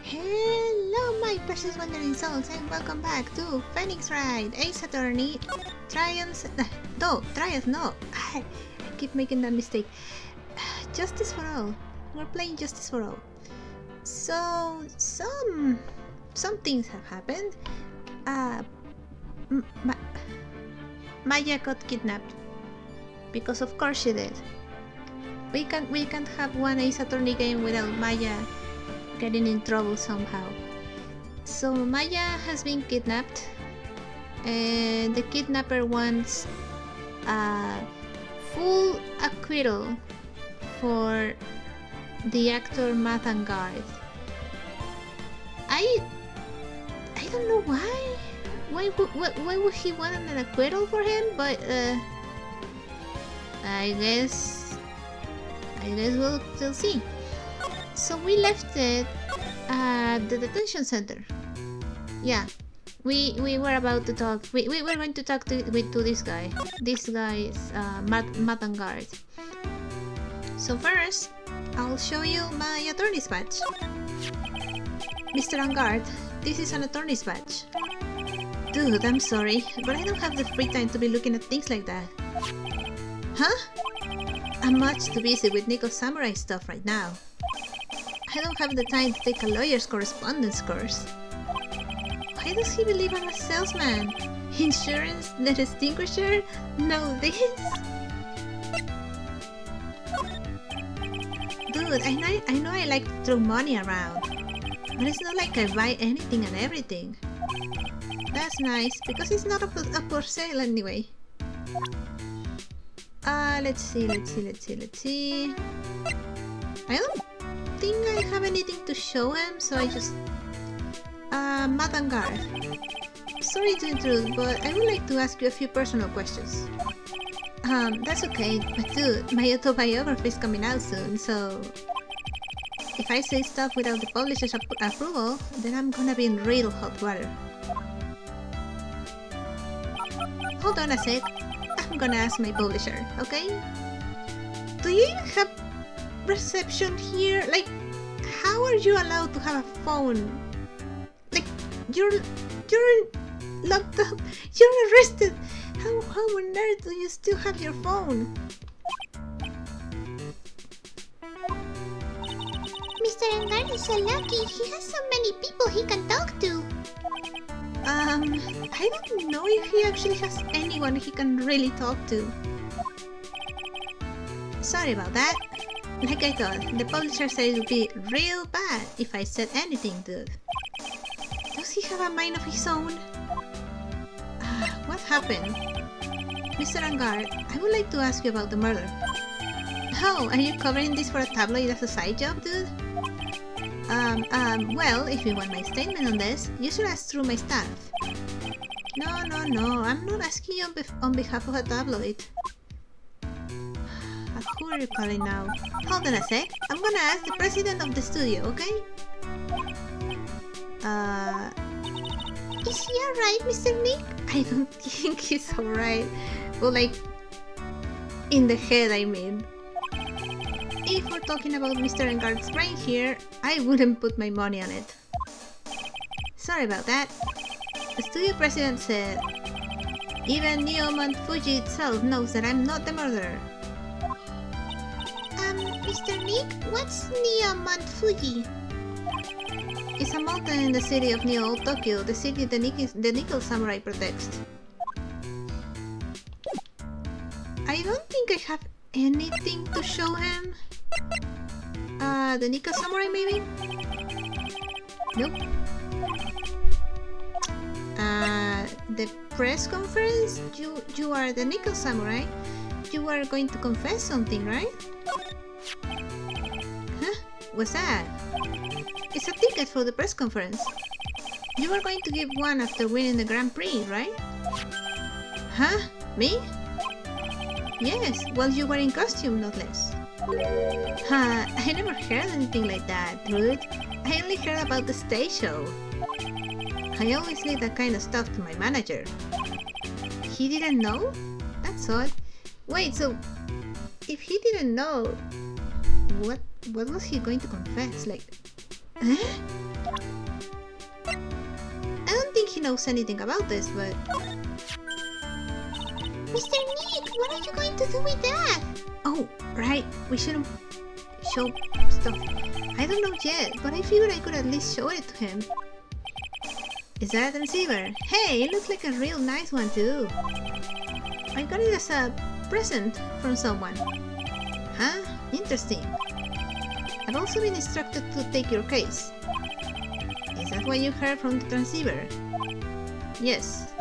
Hello, my precious wandering souls, and welcome back to Phoenix Wright, AceAttorney, Trials. No, Trials, no. I keep making that mistake. Justice for All. We're playing Justice for All. So, some things have happened. Maya got kidnapped. Because of course she did. We can't have one AceAttorney game without Maya getting in trouble somehow. So Maya has been kidnapped, and the kidnapper wants a full acquittal for the actor Mathangard. I don't know why. Why would he want an acquittal for him? But I guess we'll see. So we left it at the detention center. Yeah, we were about to talk. We were going to talk to this guy. This guy is Mathangard. So first, I'll show you my attorney's badge. Mr. Angard, this is an attorney's badge. Dude, I'm sorry, but I don't have the free time to be looking at things like that. Huh? I'm much too busy with Nico's samurai stuff right now. I don't have the time to take a lawyer's correspondence course. Why does he believe I'm a salesman? Insurance? The extinguisher? No, this? Dude, I know I like to throw money around, but it's not like I buy anything and everything. That's nice, because it's not up for sale anyway. Let's see. I don't think I have anything to show him, so I just... Mathangard. Sorry to intrude, but I would like to ask you a few personal questions. That's okay, but dude, my autobiography is coming out soon, so... if I say stuff without the publisher's approval, then I'm gonna be in real hot water. Hold on a sec. I'm gonna ask my publisher, okay? Do you even have reception here? Like, how are you allowed to have a phone? Like, you're locked up, you're arrested. How on earth do you still have your phone? Mr. Angard is so lucky. He has so many people he can talk to. I don't know if he actually has anyone he can really talk to. Sorry about that. Like I thought, the publisher said it would be real bad if I said anything, dude. Does he have a mind of his own? What happened? Mr. Angard, I would like to ask you about the murder. Oh, are you covering this for a tabloid as a side job, dude? Well, if you want my statement on this, you should ask through my staff. No, I'm not asking you on behalf of a tabloid. Who are you calling now? Hold on a sec, I'm gonna ask the president of the studio, okay? Is he alright, Mr. Nick? I don't think he's alright. Well, like, in the head, I mean. If we're talking about Mr. Angard's brain here, I wouldn't put my money on it. Sorry about that. The studio president said, even Neo Mount Fuji itself knows that I'm not the murderer. Mr. Nick, what's Neo Mount Fuji? It's a mountain in the city of Neo Tokyo, the city the Nickel Samurai protects. I don't think I have anything to show him. The Nickel Samurai maybe? Nope. The press conference? You are the Nickel Samurai. You are going to confess something, right? Huh? What's that? It's a ticket for the press conference. You were going to give one after winning the Grand Prix, right? Huh? Me? Yes, well, you were in costume, not less. I never heard anything like that, dude. I only heard about the stage show. I always leave that kind of stuff to my manager. He didn't know? That's odd. Wait, so if he didn't know, what was he going to confess? Like, eh? knows anything about this, but... Mr. Nick, what are you going to do with that? Oh, right, we shouldn't show stuff. I don't know yet, but I figured I could at least show it to him. Is that a transceiver? Hey, it looks like a real nice one too. I got it as a present from someone. Huh? Interesting. I've also been instructed to take your case. Is that what you heard from the transceiver? Yes.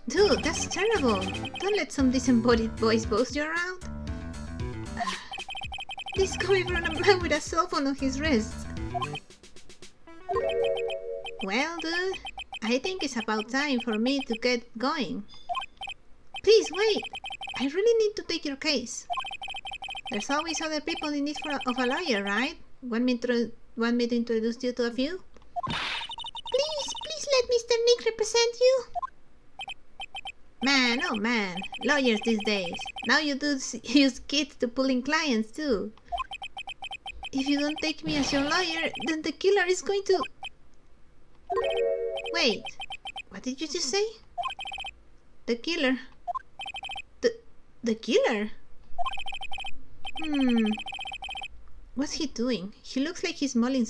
Dude, that's terrible. Don't let some disembodied voice boss you around. This is coming from a man with a cell phone on his wrist. Well, dude, I think it's about time for me to get going. Please wait. I really need to take your case. There's always other people in need of a lawyer, right? Want me to introduce you to a few? Please let Mr. Nick represent you. Man, oh man, lawyers these days. Now you do use kids to pull in clients too. If you don't take me as your lawyer, then the killer is going to... Wait, what did you just say? The killer... The killer? What's he doing? He looks like he's mulling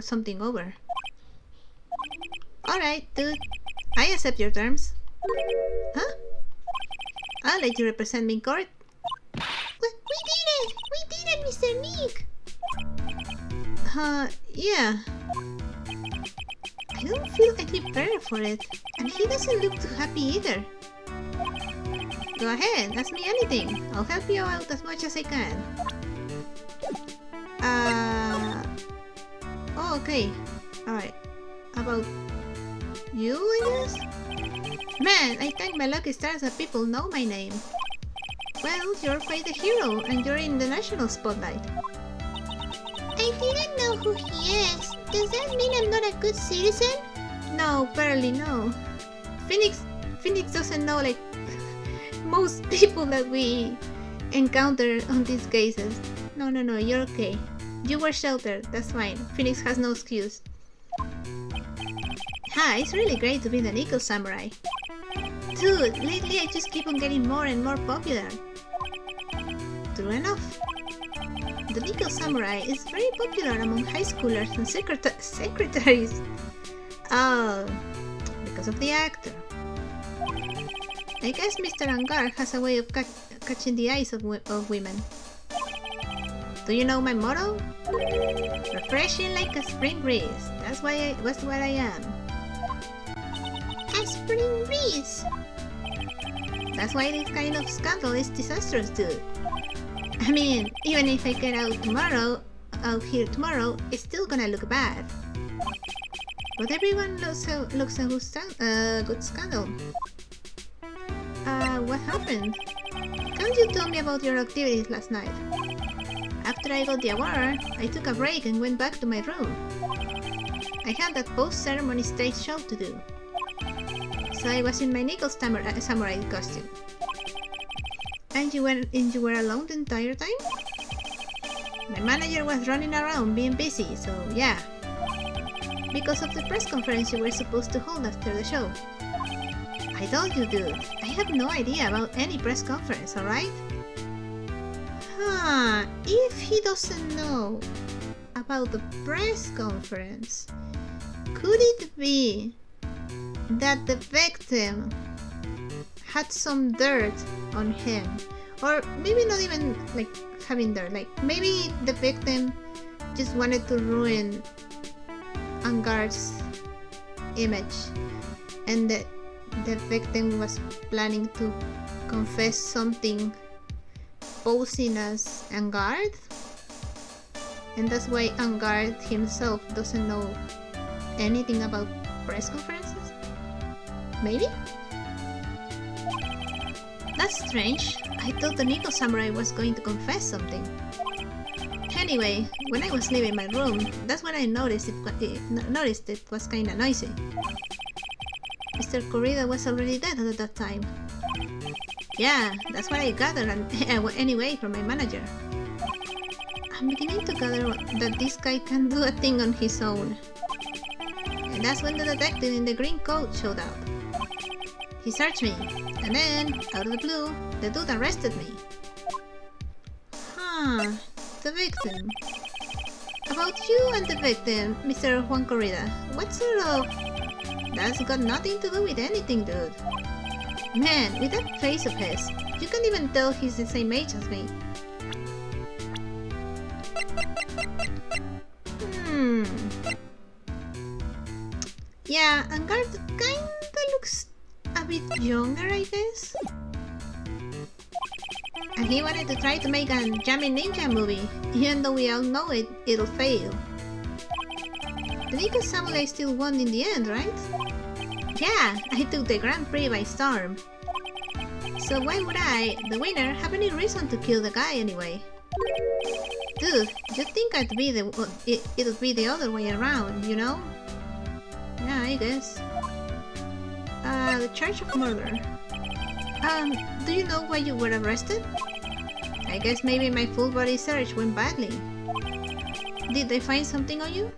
something over. Alright, dude. I accept your terms. Huh? I'll let you represent me in court. We did it! We did it, Mr. Nick! Yeah. I don't feel any better for it. And he doesn't look too happy either. Go ahead, ask me anything. I'll help you out as much as I can. Oh, okay. Alright. About you, I guess? Man, I thank my lucky stars that people know my name. Well, you're quite a hero, and you're in the national spotlight. I didn't know who he is. Does that mean I'm not a good citizen? No, barely no. Phoenix doesn't know like most people that we encounter on these cases. No, you're okay. You were sheltered, that's fine. Phoenix has no excuse. Hi, it's really great to be the Nickel Samurai. Dude, lately I just keep on getting more and more popular. True enough. The Nickel Samurai is very popular among high schoolers and secretaries. Oh, because of the actor. I guess Mr. Angar has a way of catching the eyes of women. Do you know my motto? Refreshing like a spring breeze. That's what I am. A spring breeze? That's why this kind of scandal is disastrous, dude. I mean, even if I get out here tomorrow, it's still gonna look bad. But everyone looks a good scandal. What happened? Can't you tell me about your activities last night? After I got the award, I took a break and went back to my room. I had that post-ceremony stage show to do. So I was in my Nickel Samurai costume. And you were alone the entire time? My manager was running around being busy, so yeah. Because of the press conference you were supposed to hold after the show. I told you, dude, I have no idea about any press conference, alright? If he doesn't know about the press conference, could it be that the victim had some dirt on him? Or maybe not even like having dirt, like maybe the victim just wanted to ruin Angar's image and the victim was planning to confess something posing as Angard, and that's why Angard himself doesn't know anything about press conferences? Maybe? That's strange. I thought the Nickel Samurai was going to confess something. Anyway, when I was leaving my room, that's when I noticed it was kinda noisy. Mr. Corrida was already dead at that time. Yeah, that's what I gathered anyway from my manager. I'm beginning to gather that this guy can do a thing on his own. And that's when the detective in the green coat showed up. He searched me, and then, out of the blue, the dude arrested me. Huh, the victim. About you and the victim, Mr. Juan Corrida, what sort of... That's got nothing to do with anything, dude. Man, with that face of his, you can't even tell he's the same age as me. Yeah, Angard kinda looks a bit younger, I guess. And he wanted to try to make a Jamming Ninja movie, even though we all know it'll fail. The Nico Samurai still won in the end, right? Yeah, I took the Grand Prix by storm. So why would I, the winner, have any reason to kill the guy anyway? Dude, you'd think it'd be the other way around, you know? Yeah, I guess. The charge of murder. Do you know why you were arrested? I guess maybe my full body search went badly. Did they find something on you?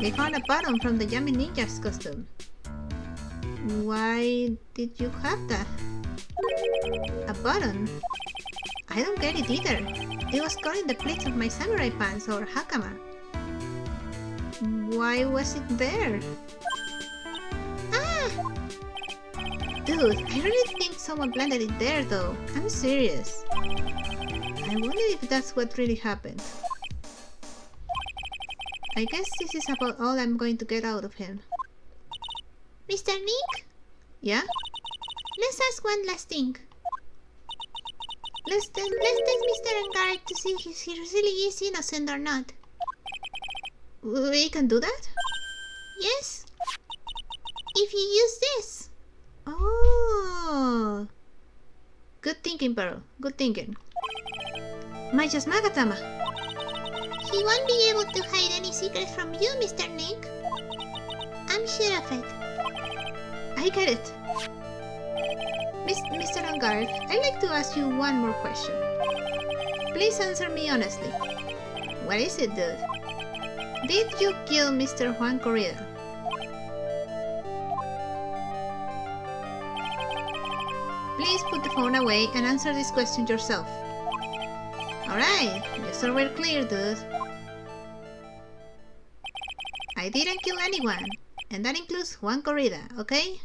They found a button from the Yami Ninja's costume. Why did you have that? A button? I don't get it either. It was caught in the pleats of my samurai pants or hakama. Why was it there? Ah! Dude, I really think someone planted it there though. I'm serious. I wonder if that's what really happened. I guess this is about all I'm going to get out of him. Mr. Nick? Yeah? Let's ask one last thing. Let's test Mr. Angard to see if he really is innocent or not. We can do that? Yes. If you use this. Oh. Good thinking, Pearl. Good thinking. Maijas Magatama. He won't be able to hide any secrets from you, Mr. Nick. I'm sure of it. I get it. Mr. Angard, I'd like to ask you one more question. Please answer me honestly. What is it, dude? Did you kill Mr. Juan Corrida? Please put the phone away and answer this question yourself. Alright, just so we're clear, dude. I didn't kill anyone, and that includes Juan Corrida, okay?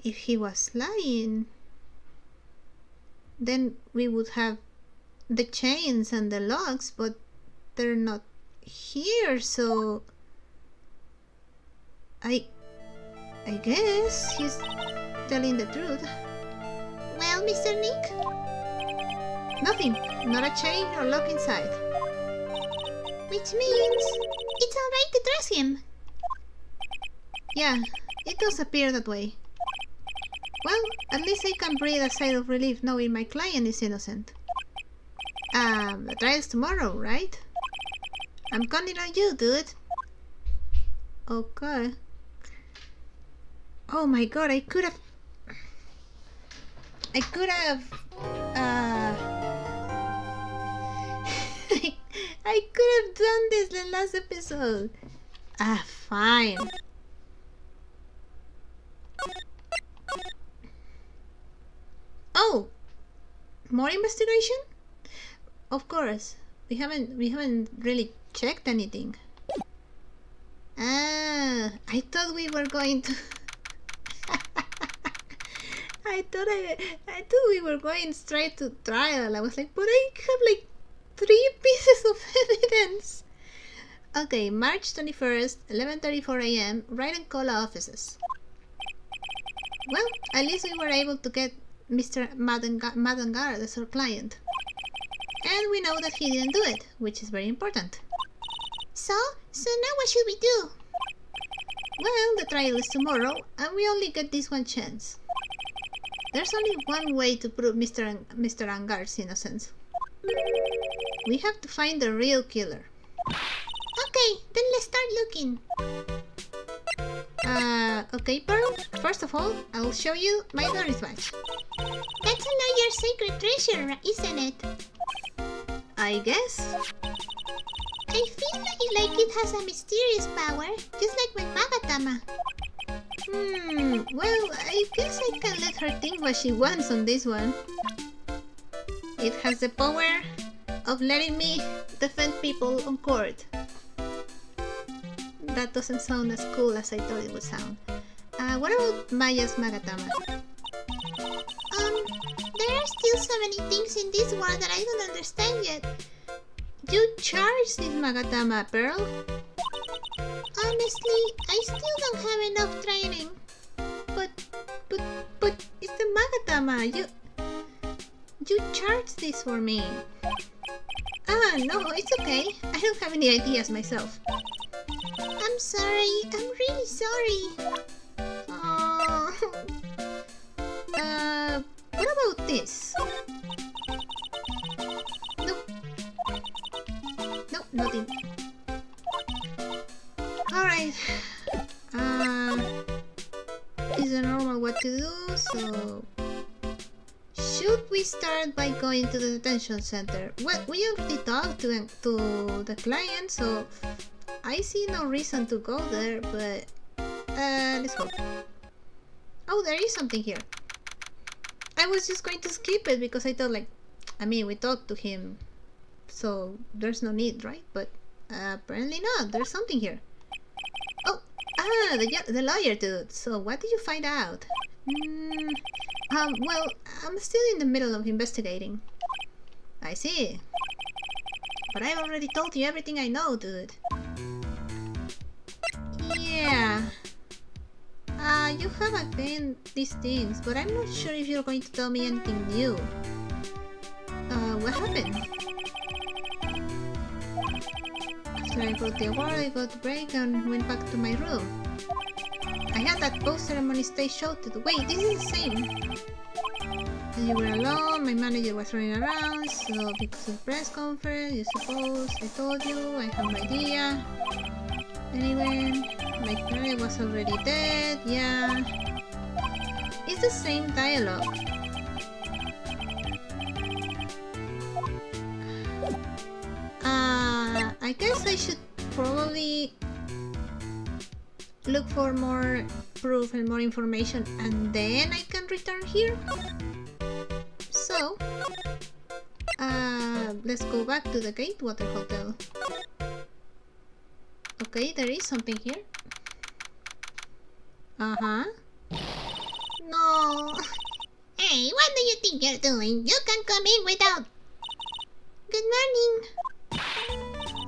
If he was lying, then we would have the chains and the locks, but they're not here, so I guess he's telling the truth. Well, Mr. Nick? Nothing. Not a chain or lock inside. Which means it's alright to trust him. Yeah, it does appear that way. Well, at least I can breathe a sigh of relief knowing my client is innocent. The trial's tomorrow, right? I'm counting on you, dude. Okay. Oh my god, I could have I could have done this the last episode. Fine. Oh, more investigation? Of course. We haven't really checked anything. I thought we were going to I thought we were going straight to trial. I was like, but I have like 3 pieces of evidence. Okay, March 21st, 11:34 a.m. Wright and Cola offices. Well, at least we were able to get Mr. Madangard as our client. And we know that he didn't do it, which is very important. So now what should we do? Well, the trial is tomorrow, and we only get this one chance. There's only one way to prove Mr. Angard's innocence. We have to find the real killer. Okay, then let's start looking. Okay, Pearl. First of all, I'll show you my Doris badge. That's a lawyer's sacred treasure, isn't it? I guess. I feel like it has a mysterious power, just like my Magatama. Well, I guess I can let her think what she wants on this one. It has the power of letting me defend people on court. That doesn't sound as cool as I thought it would sound. What about Maya's Magatama? There are still so many things in this world that I don't understand yet. You charge this Magatama, Pearl? Honestly, I still don't have enough training. But it's the Magatama. You charge this for me. No, it's okay. I don't have any ideas myself. I'm sorry. I'm really sorry. What about this? Nope. Nope, nothing. Alright. Is a normal what to do, so... Should we start by going to the detention center? Well, we already talked to the client, so... I see no reason to go there, but... let's go. Oh, there is something here. I was just going to skip it because I thought we talked to him, so there's no need, right? But apparently not. There's something here. Oh, the lawyer dude. So what did you find out? Well, I'm still in the middle of investigating. I see. But I've already told you everything I know, dude. Yeah. You have obtained these things, but I'm not sure if you're going to tell me anything new. What happened? After I got the award, I got a break and went back to my room. I had that post-ceremony stage show to do. Wait, this is the same. And you were alone, my manager was running around, so because of the press conference, you suppose, I told you, I have no idea. Anyway, my parent was already dead, yeah. It's the same dialogue. I guess I should probably look for more proof and more information and then I can return here. So, let's go back to the Gatewater Hotel. Okay, there is something here. Uh-huh. No. Hey, what do you think you're doing? You can come in without... Good morning.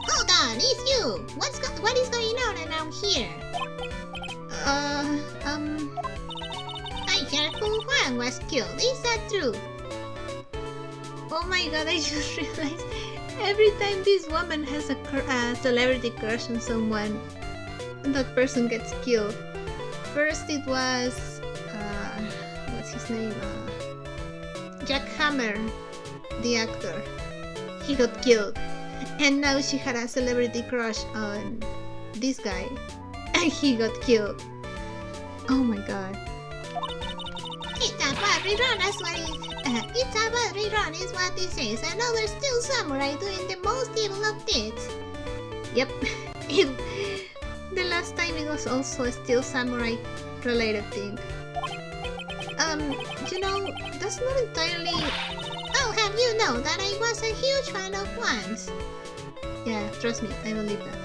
Hold on, it's you. What is going on around here? I heard Kung Huang was killed. Is that true? Oh my god, I just realized every time this woman has a celebrity crush on someone, that person gets killed. First it was... what's his name? Jack Hammer, the actor. He got killed. And now she had a celebrity crush on this guy. And he got killed. Oh my god. It's a bad rerun, that's what it is. It's a bad rerun is what this is. I know there's still samurai doing the most evil of deeds. Yep. The last time it was also a Steel Samurai related thing. You know, that's not entirely... I'll have you know that I was a huge fan of once. Yeah, trust me, I believe that.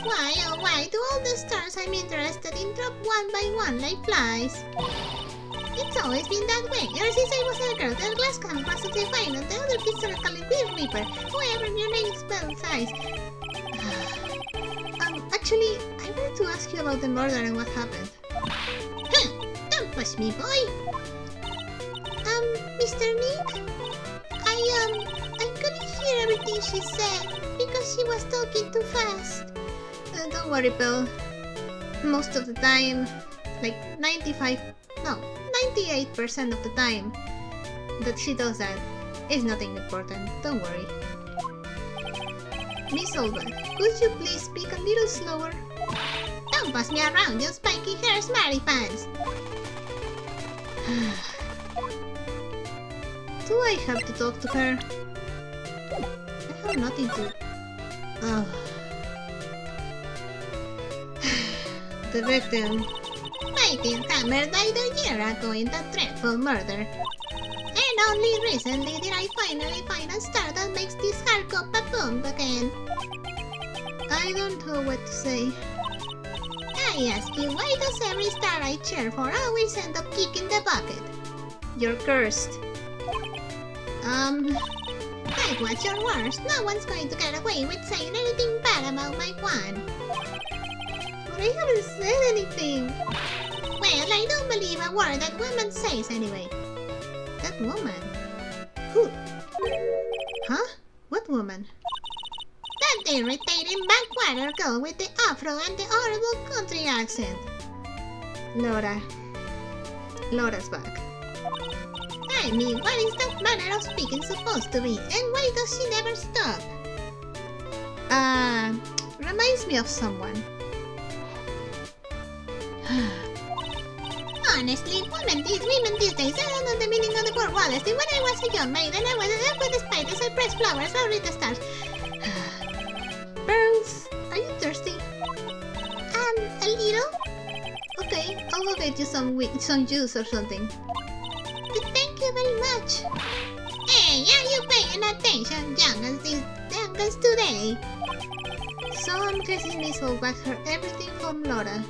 Why, oh why, do all the stars I'm interested in drop one by one like flies? It's always been that way. Ever since I was a girl, the glass cannon was defined and the other kids are calling Will Reaper. Whoever your name spells eyes. Actually, I wanted to ask you about the murder and what happened. Don't push me, boy. Mr. Nick? I couldn't hear everything she said because she was talking too fast. Don't worry, Bill. Most of the time, like 98% of the time that she does that is nothing important. Don't worry. Miss Olva, could you please speak a little slower? Don't boss me around, you spiky hair smarty pants. Do I have to talk to her? I have nothing to... Oh. The victim. My dear Hammer died a year ago in that dreadful murder. And only recently did I finally find a star that makes this heart go ba-boom again. I don't know what to say. I ask you, why does every star I cheer for always end up kicking the bucket? You're cursed. That was your worst. No one's going to get away with saying anything bad about my one. But I haven't said anything. Well, I don't believe a word that woman says anyway. That woman? Who? Huh? What woman? That irritating backwater girl with the afro and the horrible country accent. Laura. Laura's back. I mean, what is that manner of speaking supposed to be? And why does she never stop? Reminds me of someone. Honestly, women these days, I don't know the meaning of the word honesty. When I was a young maiden, I was in love with the spiders and pressed flowers or read the stars. Pearls, are you thirsty? A little? Okay, I'll go get you some juice or something. Thank you very much. Hey, are you paying attention, youngins today? So I'm guessing Miss Holbach heard everything from Laura.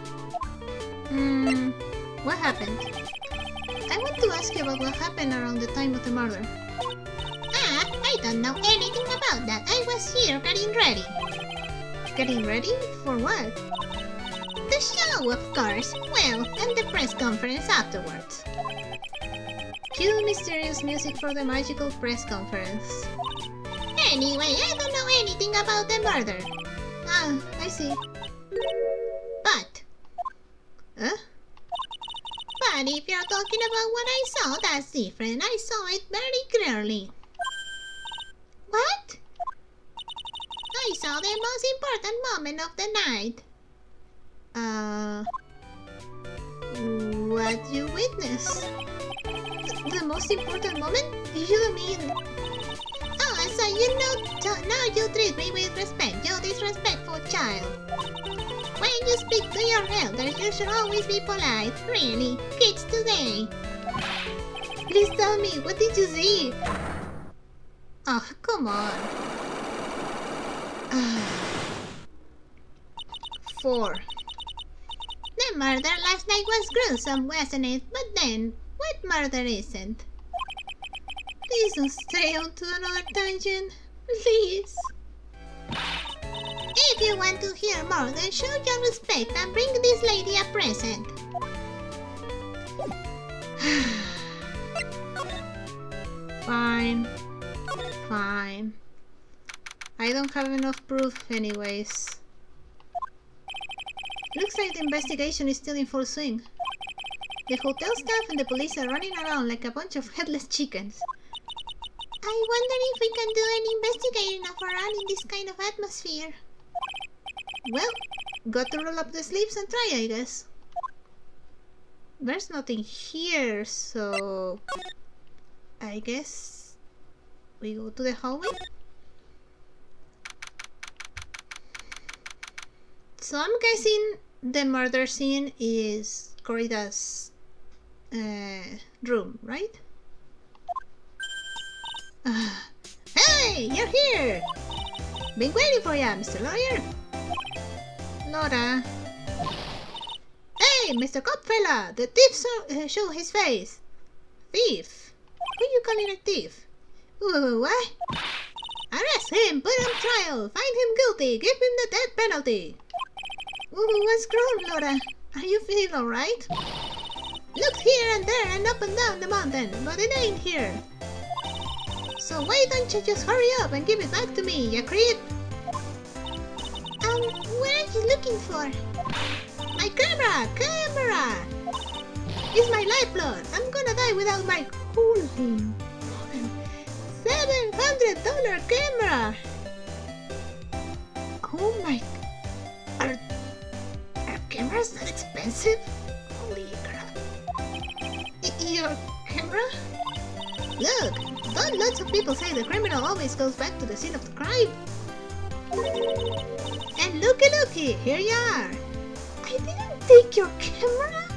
What happened? I want to ask you about what happened around the time of the murder. I don't know anything about that. I was here getting ready. Getting ready? For what? The show, of course. Well, and the press conference afterwards. Cue mysterious music for the magical press conference. Anyway, I don't know anything about the murder. Ah, I see. But if you're talking about what I saw, that's different. I saw it very clearly. What? I saw the most important moment of the night. What you witnessed? The most important moment? You mean... Oh, so you know, now you treat me with respect, you disrespectful child. When you speak to your elders, you should always be polite. Really, kids today. Please tell me, what did you see? Oh, come on. 4. The murder last night was gruesome, wasn't it? But then, what murder isn't? Please don't stray onto another tangent. Please. If you want to hear more, then show your respect and bring this lady a present. Fine. Fine. I don't have enough proof anyways. Looks like the investigation is still in full swing. The hotel staff and the police are running around like a bunch of headless chickens. I wonder if we can do any investigating of our own in this kind of atmosphere. Well, got to roll up the sleeves and try, I guess. There's nothing here, so... I guess... we go to the hallway? So I'm guessing the murder scene is Corrida's room, right? Hey, you're here! Been waiting for ya, Mr. Lawyer. Laura. Hey, Mr. Cop fella, the thief show his face. Thief? Who you calling a thief? What? Arrest him, put him on trial, find him guilty, give him the death penalty. What's wrong, Laura? Are you feeling alright? Looked here and there and up and down the mountain, but it ain't here. So why don't you just hurry up and give it back to me, ya creep? What are you looking for? My camera! Camera! It's my lifeblood. I'm gonna die without my holding $700 camera! Oh my... Are cameras that expensive? Holy crap. Your camera? Look! Don't lots of people say the criminal always goes back to the scene of the crime? And looky, here you are. I didn't take your camera?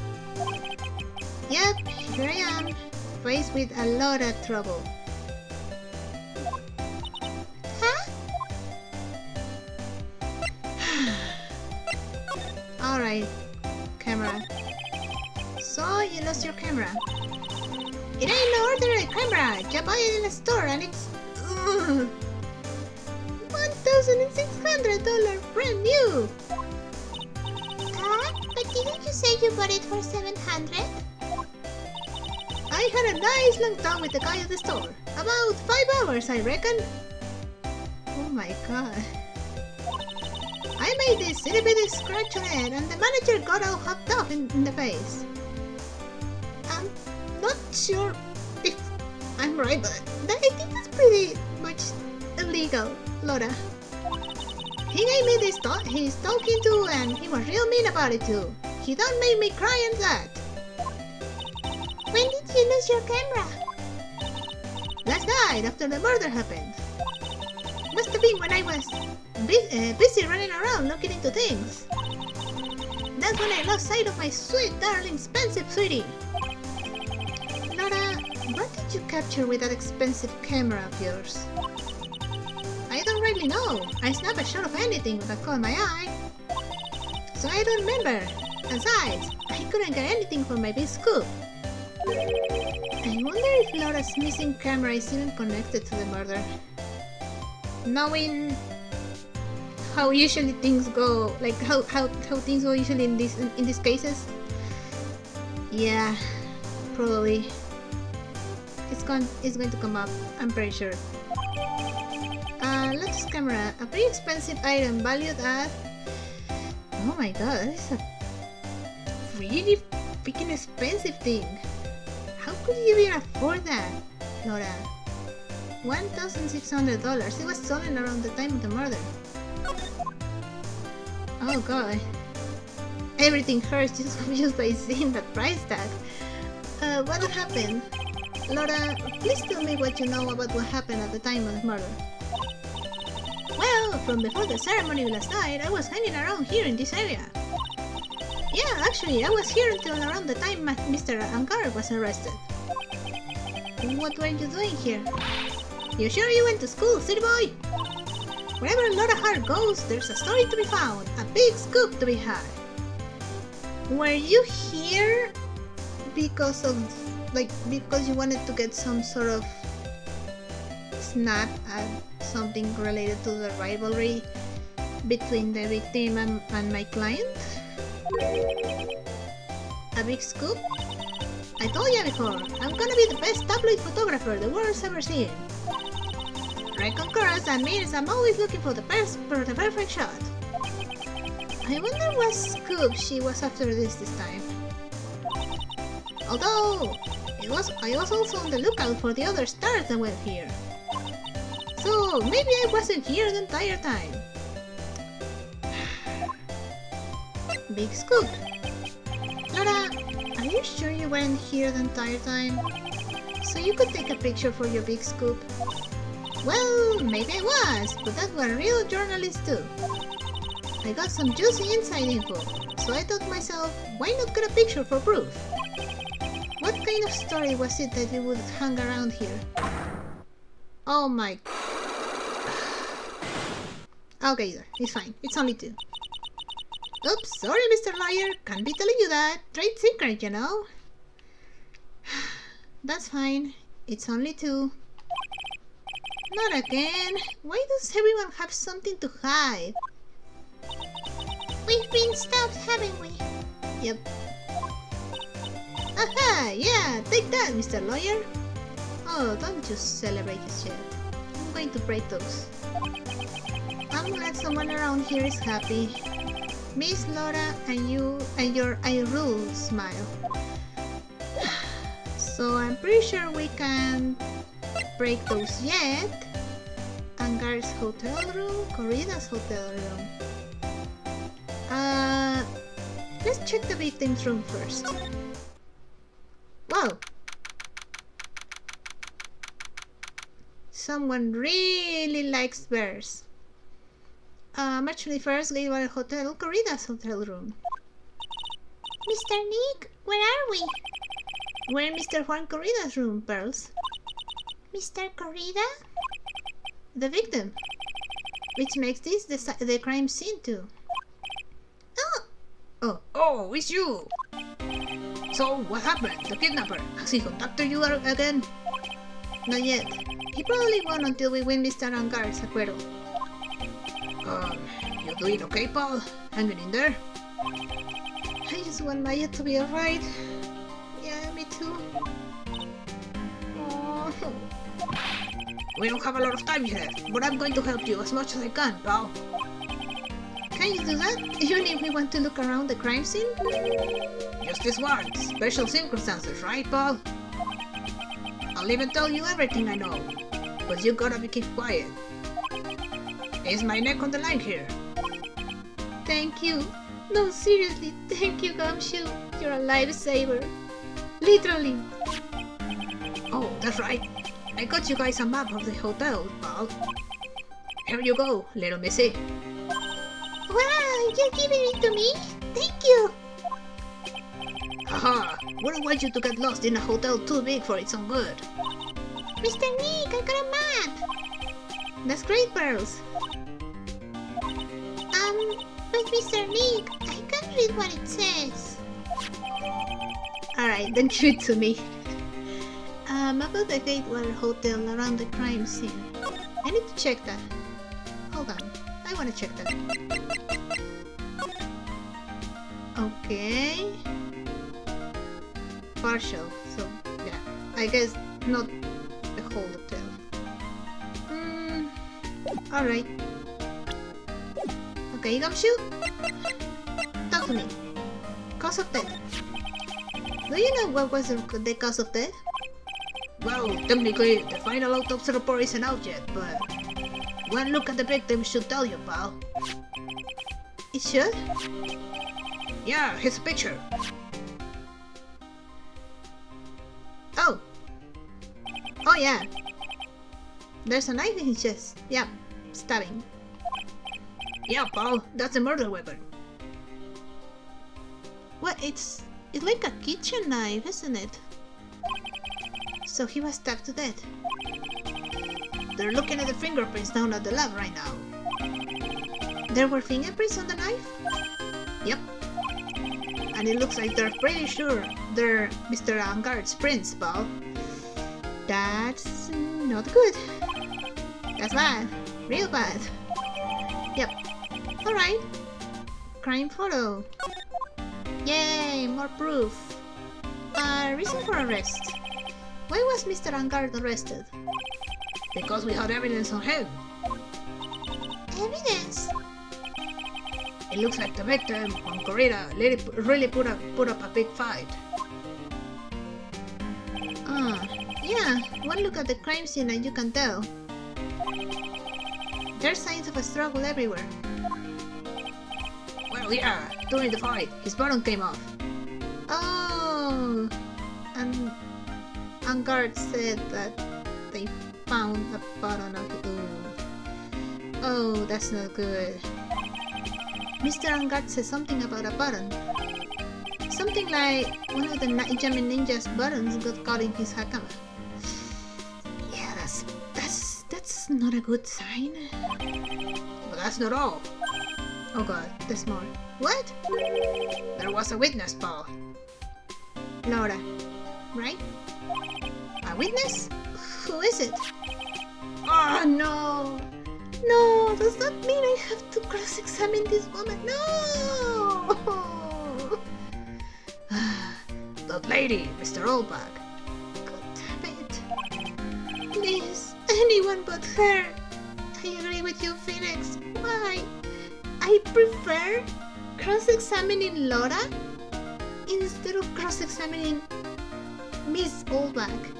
Yep, here I am, faced with a lot of trouble. Huh? Alright, camera. So, you lost your camera. It ain't no ordinary camera. You buy it in a store and it's $1,600 brand new. But didn't you say you bought it for $700? I had a nice long talk with the guy at the store. About 5 hours, I reckon. Oh my god. I made this little bitty scratch on it and the manager got all hopped up in the face. I'm not sure if I'm right, but I think that's pretty much illegal, Laura. He gave me this he's talking to and he was real mean about it too. He done made me cry and that. When did you lose your camera? Last night after the murder happened. Must have been when I was busy running around looking into things. That's when I lost sight of my sweet, darling, expensive sweetie. Laura, what did you capture with that expensive camera of yours? I don't really know. I snap a shot of anything that caught my eye. So I don't remember. Besides, I couldn't get anything from my big scoop. I wonder if Laura's missing camera is even connected to the murder. Knowing how usually things go, like how things go usually in these cases. Yeah, probably. It's going to come up, I'm pretty sure. Lotus camera, a pretty expensive item valued at... Oh my god, this is a really freaking expensive thing. How could you even afford that, Laura? $1,600. It was stolen around the time of the murder. Oh god. Everything hurts just by seeing that price tag. What happened? Laura, please tell me what you know about what happened at the time of the murder. Well, from before the ceremony last night, I was hanging around here in this area. Yeah, actually, I was here until around the time Mr. Angar was arrested. What were you doing here? You sure you went to school, city boy? Wherever Laura Hart goes, there's a story to be found, a big scoop to be had. Were you here because you wanted to get some sort of snap at something related to the rivalry between the victim and my client? A big scoop? I told you before, I'm gonna be the best tabloid photographer the world's ever seen. Wright concurs, that means I'm always looking for the perfect shot. I wonder what scoop she was after this time. Although, I was also on the lookout for the other stars that were here. So, maybe I wasn't here the entire time. Big scoop. Laura, are you sure you weren't here the entire time? So you could take a picture for your big scoop? Well, maybe I was, but that were real journalists too. I got some juicy inside info, so I thought to myself, why not get a picture for proof? What kind of story was it that you would hang around here? Oh my... Okay, it's fine. It's only 2. Oops, sorry, Mr. Lawyer. Can't be telling you that. Trade secret, you know. That's fine. It's only 2. Not again. Why does everyone have something to hide? We've been stopped, haven't we? Yep. Aha! Yeah! Take that, Mr. Lawyer! Oh, don't just celebrate this yet. I'm going to break those. I'm glad someone around here is happy. Miss Laura and you and your I rule smile. So I'm pretty sure we can't break those yet. Angar's hotel room, Corrida's hotel room. Let's check the victim's room first. Whoa! Someone really likes bears. March 21st, Gateway Hotel, Corrida's hotel room. Mr. Nick, where are we? We're in Mr. Juan Corrida's room, Pearls. Mr. Corrida? The victim. Which makes this the crime scene too. Oh, it's you! So, what happened? The kidnapper, has he contacted you again? Not yet. He probably won't until we win Mr. Angard's acuerdo. You doing okay, pal? Hanging in there? I just want Maya to be alright. Yeah, me too. Oh. We don't have a lot of time left, but I'm going to help you as much as I can, pal. Can you do that? Even if we want to look around the crime scene? Just this once. Special circumstances, right, pal? I'll even tell you everything I know, but you gotta keep quiet. Is my neck on the line here? Thank you. No, seriously, thank you, Gumshoe. You're a lifesaver. Literally. Oh, that's right. I got you guys a map of the hotel, pal. Here you go, little missy. Wow, you're giving it to me? Thank you! Haha, wouldn't want you to get lost in a hotel too big for its own good. Mr. Nick, I got a map! That's great, Pearls. But Mr. Nick, I can't read what it says. Alright, then give it to me. Map of the Gateway Hotel around the crime scene. I need to check that. Hold on, I want to check that. Okay. Partial, so yeah. I guess not the whole hotel. Alright. Okay, Gumshoe? Talk to me. Cause of death. Do you know what was the cause of death? Well, technically, the final autopsy report isn't out yet, but one look at the victim should tell you, pal. It should? Yeah, here's a picture. Oh! Oh yeah! There's a knife in his chest. Yep, stabbing. Yeah, pal, that's a murder weapon. What? It's like a kitchen knife, isn't it? So he was stabbed to death. They're looking at the fingerprints down at the lab right now. There were fingerprints on the knife? Yep. And it looks like they're pretty sure they're Mr. Angard's prints, pal. That's not good. That's bad. Real bad. Yep. Alright. Crime photo. Yay, more proof. Reason for arrest. Why was Mr. Angard arrested? Because we had evidence on him. Evidence? It looks like the victim on Corrida really put up a big fight. Yeah, one look at the crime scene and you can tell. There's signs of a struggle everywhere. Well, yeah, during the fight, his button came off. Oh, and Angard said that they found a button of it. Oh, that's not good. Mr. Angard said something about a button. Something like one of the Jamming Ninja's buttons got caught in his hakama. Yeah, that's not a good sign. But that's not all. Oh god, there's more. What? There was a witness, pal. Laura, right? A witness? Who is it? Oh no! No, does that mean I have to cross-examine this woman? No! That lady, Mr. Oldback. God damn it. Please, anyone but her. I agree with you, Phoenix. Why? I prefer cross-examining Laura instead of cross-examining Miss Oldback.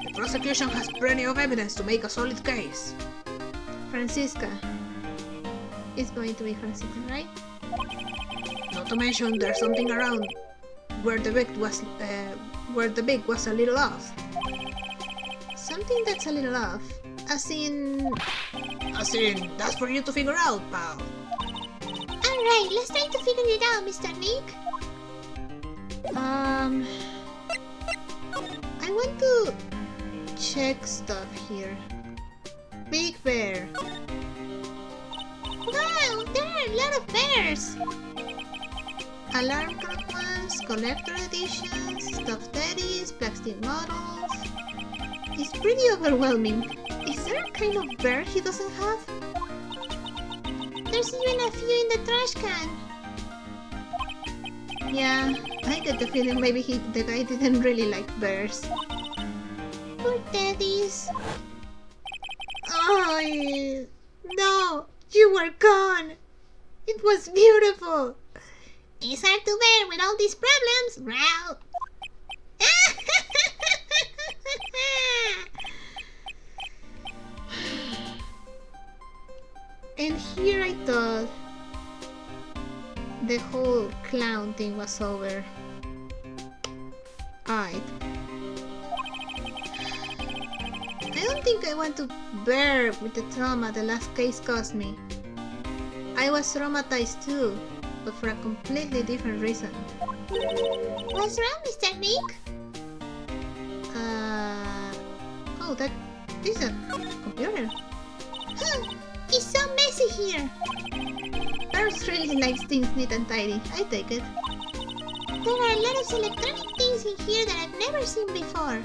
The prosecution has plenty of evidence to make a solid case. Francisca. It's going to be Francisca, right? Not to mention there's something around where the big was a little off. Something that's a little off. As in, that's for you to figure out, pal. Alright, let's try to figure it out, Mr. Nick. I want to check stuff here. Big Bear. Wow, there are a lot of bears. Alarm clock ones, collector editions, stuffed teddies, plastic models. It's pretty overwhelming. Is there a kind of bear he doesn't have? There's even a few in the trash can. Yeah, I get the feeling maybe the guy didn't really like bears. Poor teddies. Oh, no, you were gone. It was beautiful. It's hard to bear with all these problems. Wow. And here I thought the whole clown thing was over. Alright. I don't think I want to bear with the trauma the last case caused me. I was traumatized too, but for a completely different reason. What's wrong, Mr. Nick? Oh, that is a computer. It's so messy here. Bears really likes things neat and tidy. I take it. There are a lot of electronic things in here that I've never seen before.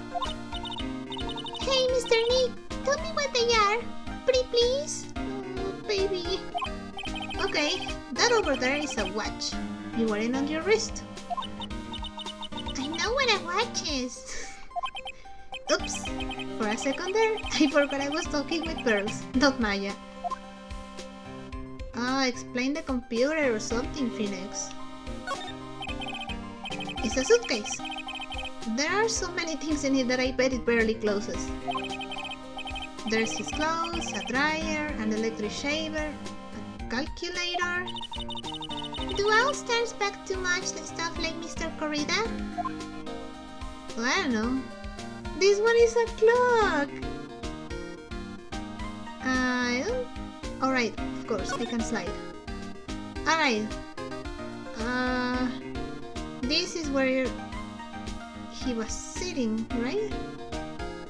Hey, Mr. Nick, tell me what they are. Pretty please? Oh, baby. Okay, that over there is a watch. You wear it on your wrist. I know what a watch is. Oops. For a second there, I forgot I was talking with Pearls, not Maya. Explain the computer or something, Phoenix. It's a suitcase. There are so many things in it that I bet it barely closes. There's his clothes, a dryer, an electric shaver, a calculator. Do All-Stars pack too much the stuff like Mr. Corrida? Well, I don't know. This one is a clock! Alright, of course, I can slide. Alright. This is where he was sitting, right?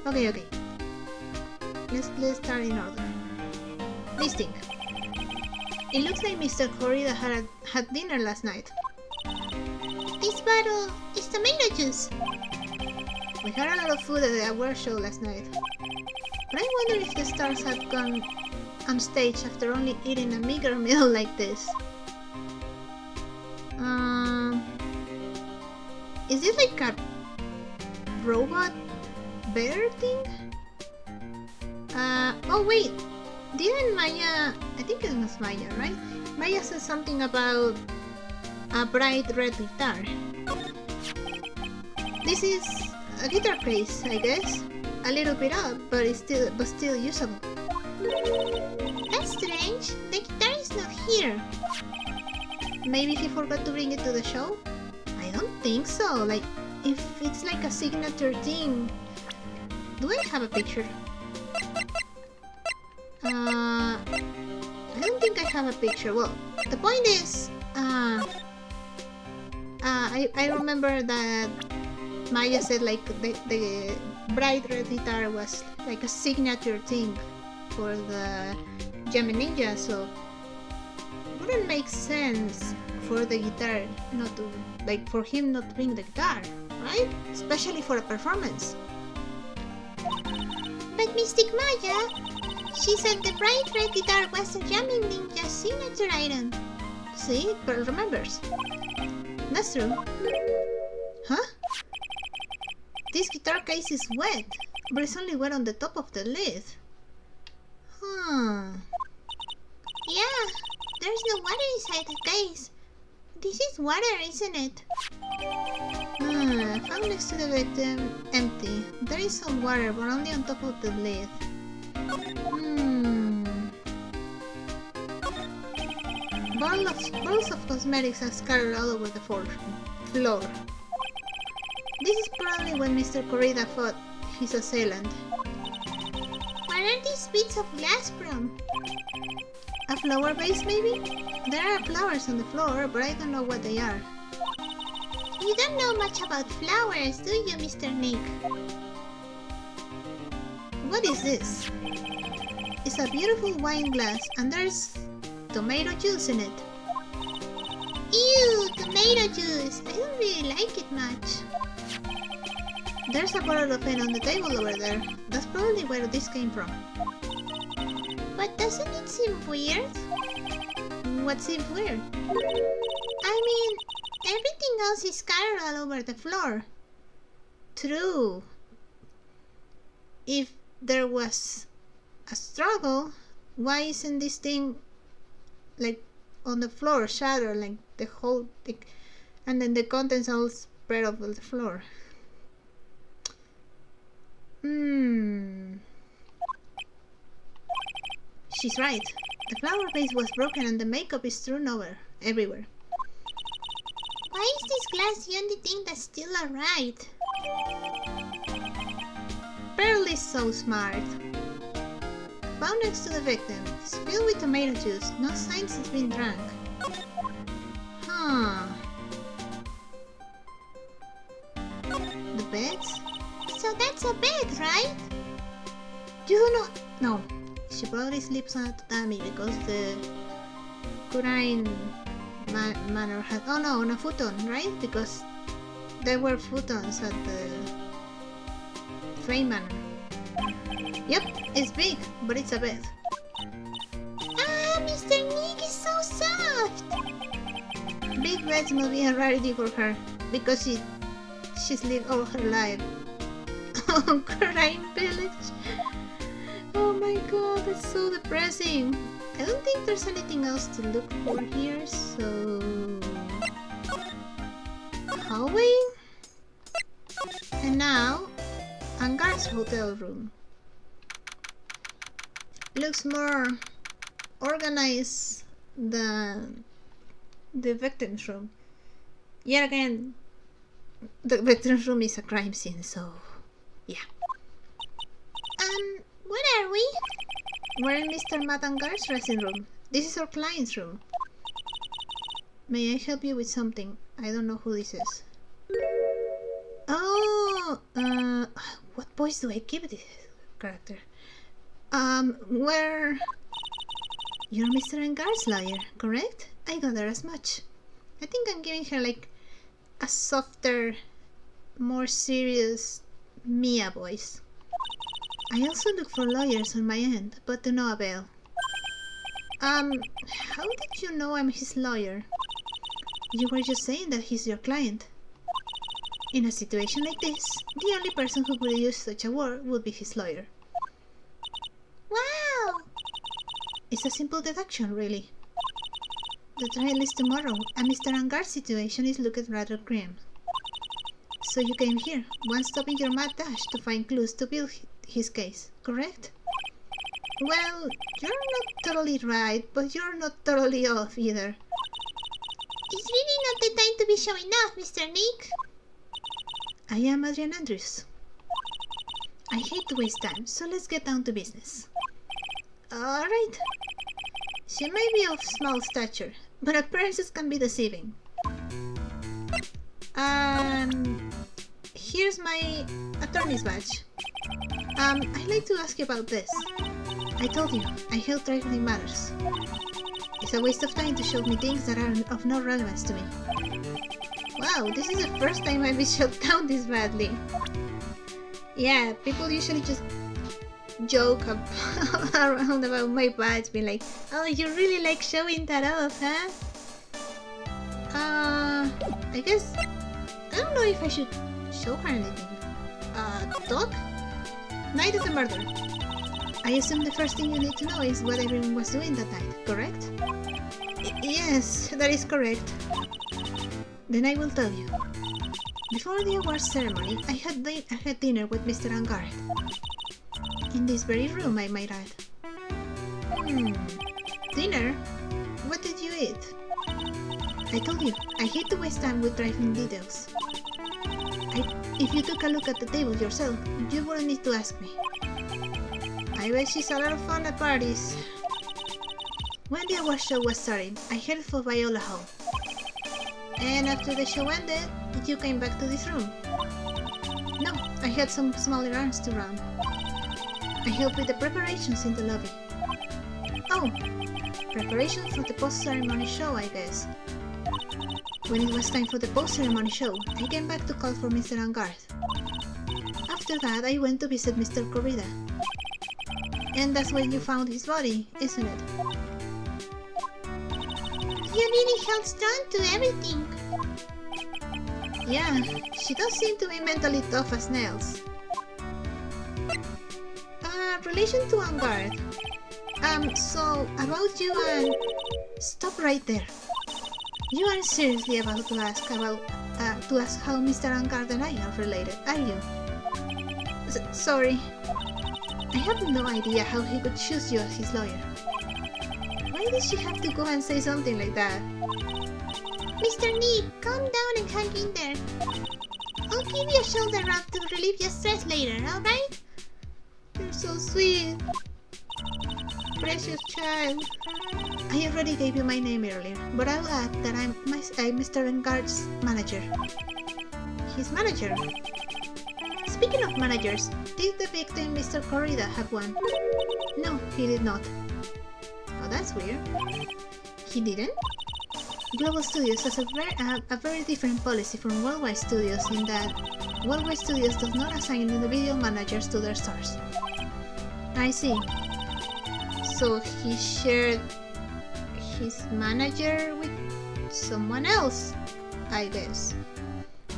Okay. Let's start in order. This thing. It looks like Mr. Corrida had dinner last night. This bottle is tomato juice. We had a lot of food at the award show last night. But I wonder if the stars had gone on stage after only eating a meager meal like this. Is it like a robot bear thing? Oh wait, didn't Maya, I think it was Maya, right? Maya said something about a bright red guitar. This is a guitar case, I guess. A little bit up, but still usable. That's strange. The guitar is not here. Maybe he forgot to bring it to the show? I don't think so. Like, if it's like a signature thing. Do I have a picture? I don't think I have a picture. Well, the point is, I remember that Maya said like the bright red guitar was like a signature thing for the Gemini Ninja, so it wouldn't make sense for the guitar not to, like, for him not to bring the guitar, right? Especially for a performance. But Mystic Maya, she said the bright red guitar was a Jamming Ninja signature item. See, Pearl remembers. That's true. Huh? This guitar case is wet, but it's only wet on the top of the lid. Yeah, there's no water inside the case. This is water, isn't it? Found next to the victim, empty. There is some water, but only on top of the lid. Bottles of cosmetics are scattered all over the floor. This is probably when Mr. Corrida fought his assailant. Where are these bits of glass from? A flower vase, maybe? There are flowers on the floor, but I don't know what they are. You don't know much about flowers, do you, Mr. Nick? What is this? It's a beautiful wine glass, and there's tomato juice in it. Ew, tomato juice! I don't really like it much. There's a bottle of pen on the table over there. That's probably where this came from. But doesn't it seem weird? What seems weird? I mean, everything else is scattered all over the floor. True. If there was a struggle, why isn't this thing like on the floor, shattered, like the whole thing, and then the contents all spread over the floor? She's right. The flower vase was broken and the makeup is strewn over everywhere. Why is this glass the only thing that's still alright? Pearl is so smart. Found next to the victim. It's filled with tomato juice. No signs it's been drunk. Huh. The beds? So that's a bed, right? You don't know. No. She probably sleeps on a tatami because the Kurain manor had. Oh no, on a futon, right? Because there were futons at the Frame manor. Yep, it's big, but it's a bed. Ah, Mr. Nick is so soft! Big beds must be a rarity for her because she's lived all her life on Kurain village. Oh my god, that's so depressing. I don't think there's anything else to look for here, so... hallway? And now, Angar's hotel room. Looks more organized than the victim's room. Yet again, the victim's room is a crime scene, so yeah. Where are we? We're in Mr. Matangar's dressing room. This is our client's room. May I help you with something? I don't know who this is. Oh, what voice do I give this character? Where... You're Mr. Angar's lawyer, correct? I gather as much. I think I'm giving her like a softer, more serious Mia voice. I also look for lawyers on my end, but to no avail. How did you know I'm his lawyer? You were just saying that he's your client. In a situation like this, the only person who could use such a word would be his lawyer. Wow! It's a simple deduction, really. The trial is tomorrow, and Mr. Angar's situation is looking rather grim. So you came here, one stop in your mad dash to find clues to build his case, correct? Well, you're not totally right, but you're not totally off either. It's really not the time to be showing off, Mr. Nick. I am Adrian Andrews. I hate to waste time, so let's get down to business. Alright. She may be of small stature, but appearances can be deceiving. Here's my attorney's badge. I'd like to ask you about this. I told you, I held trifling matters. It's a waste of time to show me things that are of no relevance to me. Wow, this is the first time I've been shut down this badly. Yeah, people usually just joke around about my badge, being like, oh, you really like showing that off, huh? I guess, I don't know if I should show her anything. Dog? Night of the murder. I assume the first thing you need to know is what everyone was doing that night, correct? Yes, that is correct. Then I will tell you. Before the awards ceremony, I had dinner with Mr. Angar. In this very room, I might add. Dinner? What did you eat? I told you, I hate to waste time with trifling details. If you took a look at the table yourself, you wouldn't need to ask me. I I bet she's a lot of fun at parties. When the award show was starting, I headed for Viola Hall. And after the show ended, you came back to this room. No, I had some smaller errands to run. I helped with the preparations in the lobby. Oh, preparations for the post-ceremony show, I guess. When it was time for the post-ceremony show, I came back to call for Mr. Angard. After that, I went to visit Mr. Corrida. And that's when you found his body, isn't it? You really held strong to everything. Yeah, she does seem to be mentally tough as nails. Relation to Angard. So about you and... Stop right there. You aren't seriously about to ask how Mr. Angard and I are related, are you? Sorry. I have no idea how he could choose you as his lawyer. Why did she have to go and say something like that? Mr. Nick, calm down and hang in there. I'll give you a shoulder rub to relieve your stress later, alright? You're so sweet. Precious child. I already gave you my name earlier, but I'll add that I'm Mr. Angard's manager. His manager? Speaking of managers, did the victim Mr. Corrida have one? No, he did not. Oh, that's weird. He didn't? Global Studios has a very different policy from Worldwide Studios in that Worldwide Studios does not assign individual managers to their stars. I see. So he shared his manager with someone else, I guess.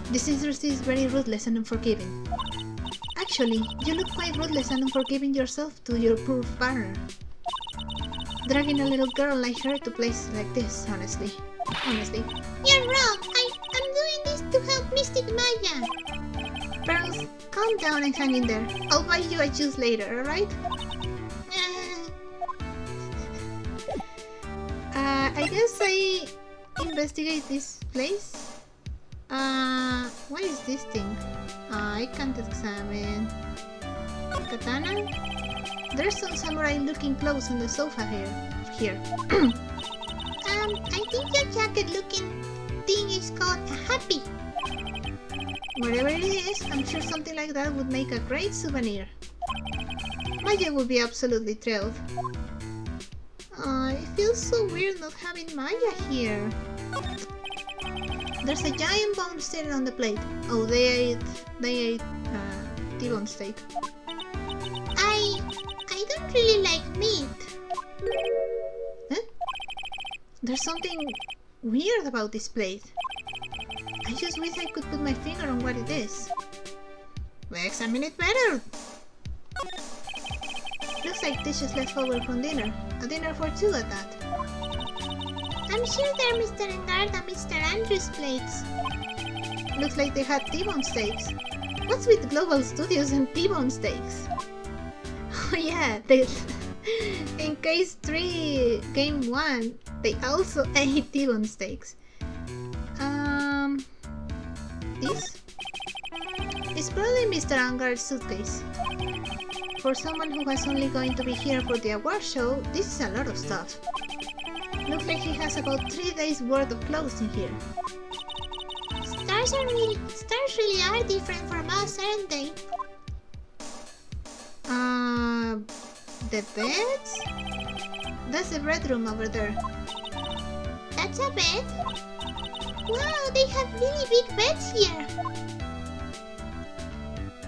This industry is very ruthless and unforgiving. Actually, you look quite ruthless and unforgiving yourself to your poor partner. Dragging a little girl like her to places like this, honestly. You're wrong! I'm doing this to help Mystic Maya! Pearls, calm down and hang in there. I'll buy you a juice later, alright? I guess I investigate this place. What is this thing? I can't examine. Katana? There's some samurai-looking clothes on the sofa here. I think your jacket-looking thing is called a happy. Whatever it is, I'm sure something like that would make a great souvenir. Maya would be absolutely thrilled. It feels so weird not having Maya here. There's a giant bone sitting on the plate. Oh, they ate T-bone steak. I don't really like meat. Huh? There's something weird about this plate. I just wish I could put my finger on what it is. Well, examine it better. Looks like dishes left over from dinner. A dinner for two at that. I'm sure they're Mr. Angard and Mr. Andrews' plates. Looks like they had T-bone steaks. What's with Global Studios and T-bone steaks? Oh yeah, in Case 3, Game 1, they also ate T-bone steaks. This? It's probably Mr. Angard's suitcase. For someone who was only going to be here for the award show, this is a lot of stuff. Looks like he has about 3 days worth of clothes in here. Stars really are different from us, aren't they? The beds? That's the bedroom over there. That's a bed? Wow, they have really big beds here.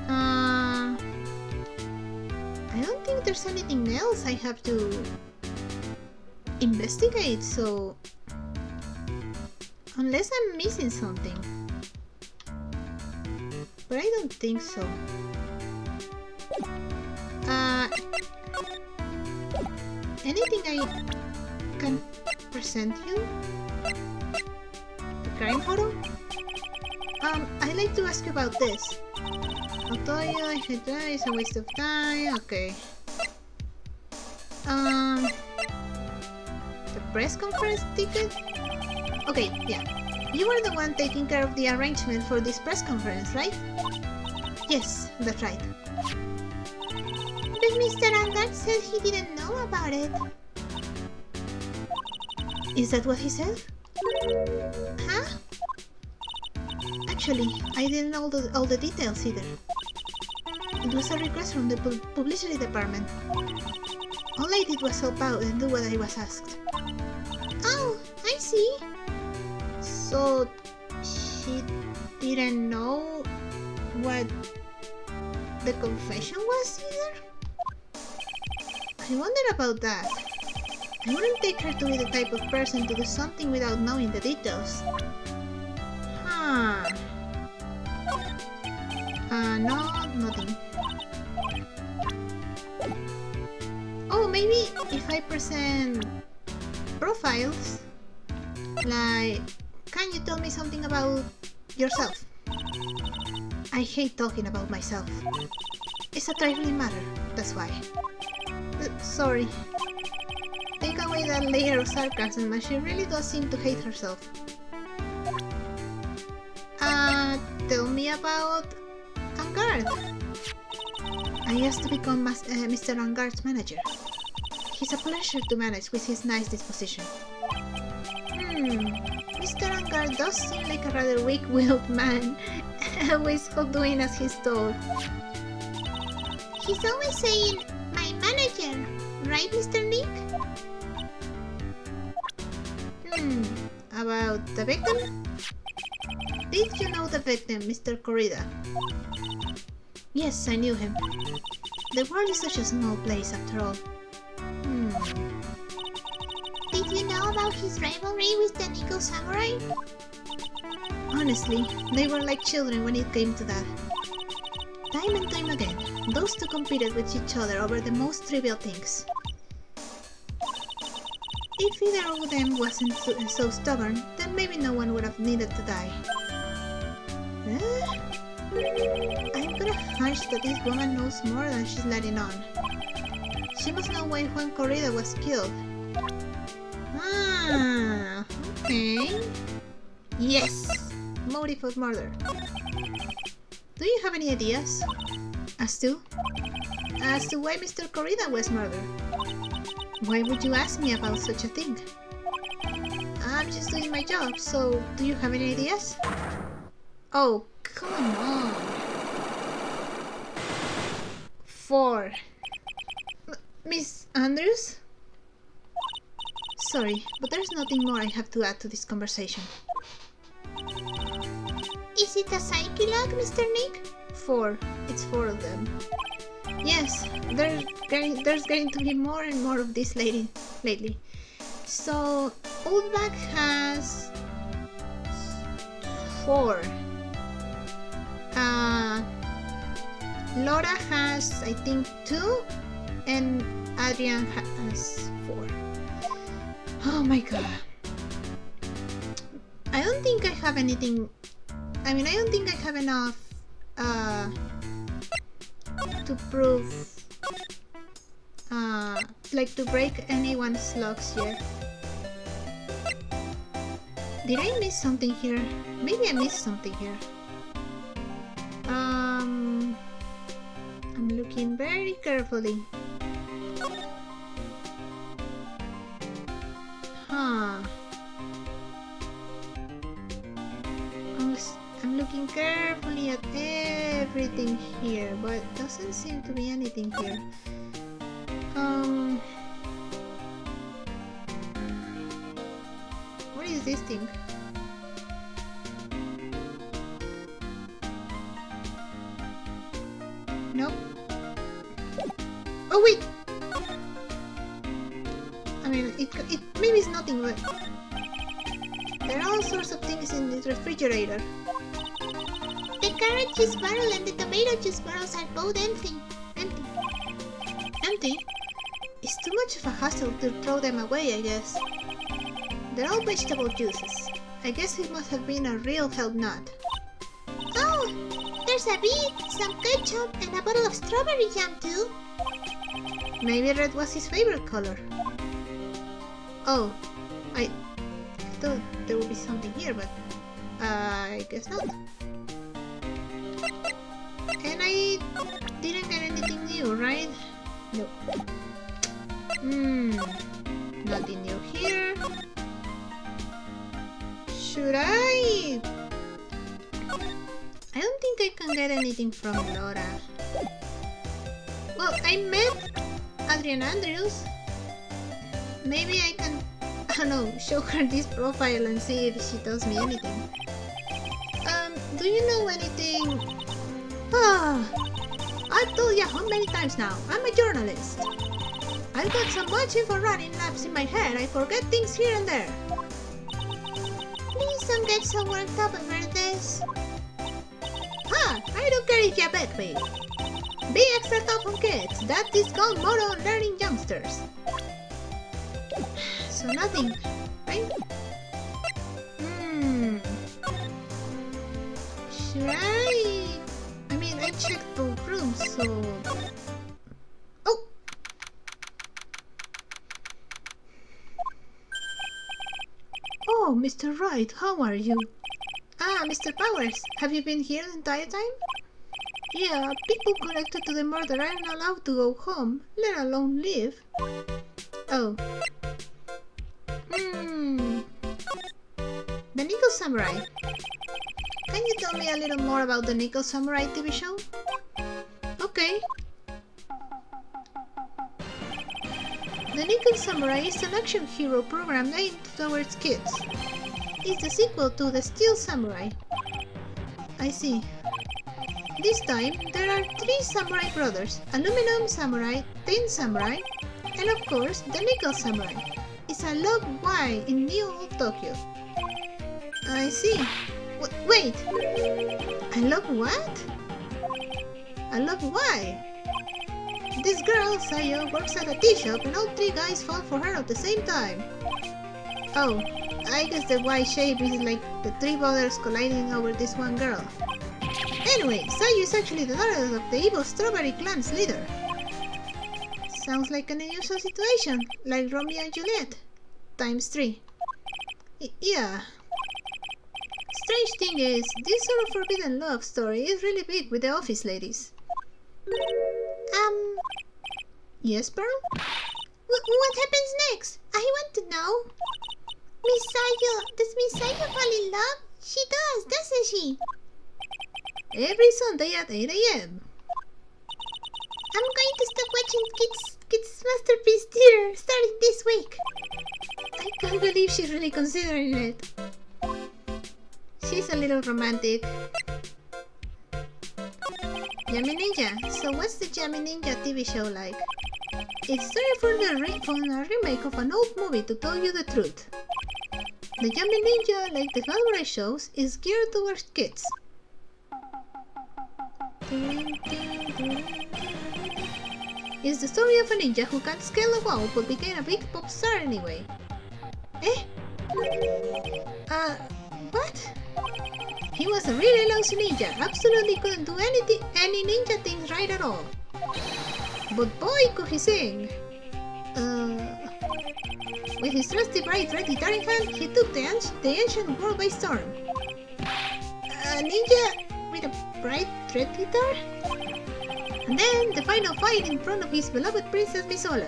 I don't think there's anything else I have to investigate, so... Unless I'm missing something. But I don't think so. Anything I can present you? The crime photo? I'd like to ask you about this. I'll tell you, it's a waste of time. Okay. The press conference ticket? Okay, yeah. You were the one taking care of the arrangement for this press conference, right? Yes, that's right. But Mr. Angard said he didn't know about it. Is that what he said? Huh? Actually, I didn't know all the details either. It was a request from the publicity department. All I did was help out and do what I was asked. Oh, I see. So, she didn't know what the confession was either? I wonder about that. I wouldn't take her to be the type of person to do something without knowing the details. Huh. No, nothing. Oh, maybe if I present profiles, like, can you tell me something about yourself? I hate talking about myself. It's a trifling matter, that's why. Sorry. Take away that layer of sarcasm, and she really does seem to hate herself. Tell me about Angard. I asked to become Mr. Angard's manager. He's a pleasure to manage with his nice disposition. Mr. Angard does seem like a rather weak-willed man, always doing as he's told. He's always saying, my manager, right, Mr. Nick? About the victim? Did you know the victim, Mr. Corrida? Yes, I knew him. The world is such a small place after all. Did you know about his rivalry with the Nico Samurai? Honestly, they were like children when it came to that. Time and time again, those two competed with each other over the most trivial things. If either of them wasn't so stubborn, then maybe no one would have needed to die. I'm gonna hunch that this woman knows more than she's letting on. She must know why Juan Corrida was killed. Okay. Yes! Motive of murder. Do you have any ideas? As to? As to why Mr. Corrida was murdered? Why would you ask me about such a thing? I'm just doing my job, so do you have any ideas? Oh, come on. 4. Miss Andrews? Sorry, but there's nothing more I have to add to this conversation. Is it a psychologue, Mr. Nick? 4. It's 4 of them. Yes, there's going to be more and more of this lately. So, Oldback has 4. Laura has, I think, 2, and Adrian has 4. Oh my god. I don't think I have anything. I don't think I have enough to prove, like to break anyone's locks yet. Did I miss something here? Maybe I missed something here. I'm looking very carefully. Huh. I'm looking carefully at everything here, but doesn't seem to be anything here. What is this thing? Nope. Oh wait! It maybe it's nothing, but there are all sorts of things in this refrigerator. The carrot juice barrel and the tomato juice barrels are both empty. Empty? It's too much of a hassle to throw them away, I guess. They're all vegetable juices. I guess it must have been a real help not. Oh! There's a beet, some ketchup, and a bottle of strawberry jam too. Maybe red was his favorite color. Oh, I thought there would be something here, but I guess not. And I didn't get anything new, right? Nope. Nothing new here. Should I? I don't think I can get anything from Laura. Well, I met Adrian Andrews. Maybe I can, I don't know, show her this profile and see if she tells me anything. Do you know anything? I've told you how many times now, I'm a journalist. I've got so much info running laps in my head, I forget things here and there. Please don't get so worked up over this. I don't care if you bet me. Be extra tough on kids, that is called motto on learning youngsters. So nothing, right? Should I mean, I checked both rooms, so... Oh, Mr. Wright, how are you? Ah, Mr. Powers, have you been here the entire time? Yeah, people connected to the murder aren't allowed to go home, let alone leave. Oh. The Nickel Samurai. Can you tell me a little more about the Nickel Samurai TV show? Okay. The Nickel Samurai is an action hero program aimed towards kids. It's the sequel to The Steel Samurai. I see. This time, there are 3 samurai brothers, Aluminum Samurai, Tin Samurai, and of course, the Nickel Samurai. It's a log Y in New Old Tokyo. I see. Wait! A log what? A log Y? This girl, Sayo, works at a tea shop and all 3 guys fall for her at the same time. Oh, I guess the Y shape is like the 3 brothers colliding over this one girl. Anyway, Sayu is actually the daughter of the evil Strawberry Clan's leader. Sounds like an unusual situation, like Romeo and Juliet. Times 3. Yeah. Strange thing is, this sort of forbidden love story is really big with the office ladies. Yes, Pearl? What happens next? I want to know. Miss Sayo, does Miss Sayo fall in love? She does, doesn't she? Every Sunday at 8 AM. I'm going to stop watching Kids Masterpiece Theater starting this week. I can't believe she's really considering it. She's a little romantic. Yummy Ninja. So what's the Yummy Ninja TV show like? It's started from a remake of an old movie, to tell you the truth. The Yummy Ninja, like the Samurai shows, is geared towards kids. It's the story of a ninja who can't scale a wall but became a big pop star anyway. Eh? What? He was a really lousy ninja, absolutely couldn't do any ninja things right at all. But boy could he sing! With his trusty bright red guitar in hand, he took the ancient world by storm. A ninja with a bright red guitar? And then the final fight in front of his beloved Princess Misola.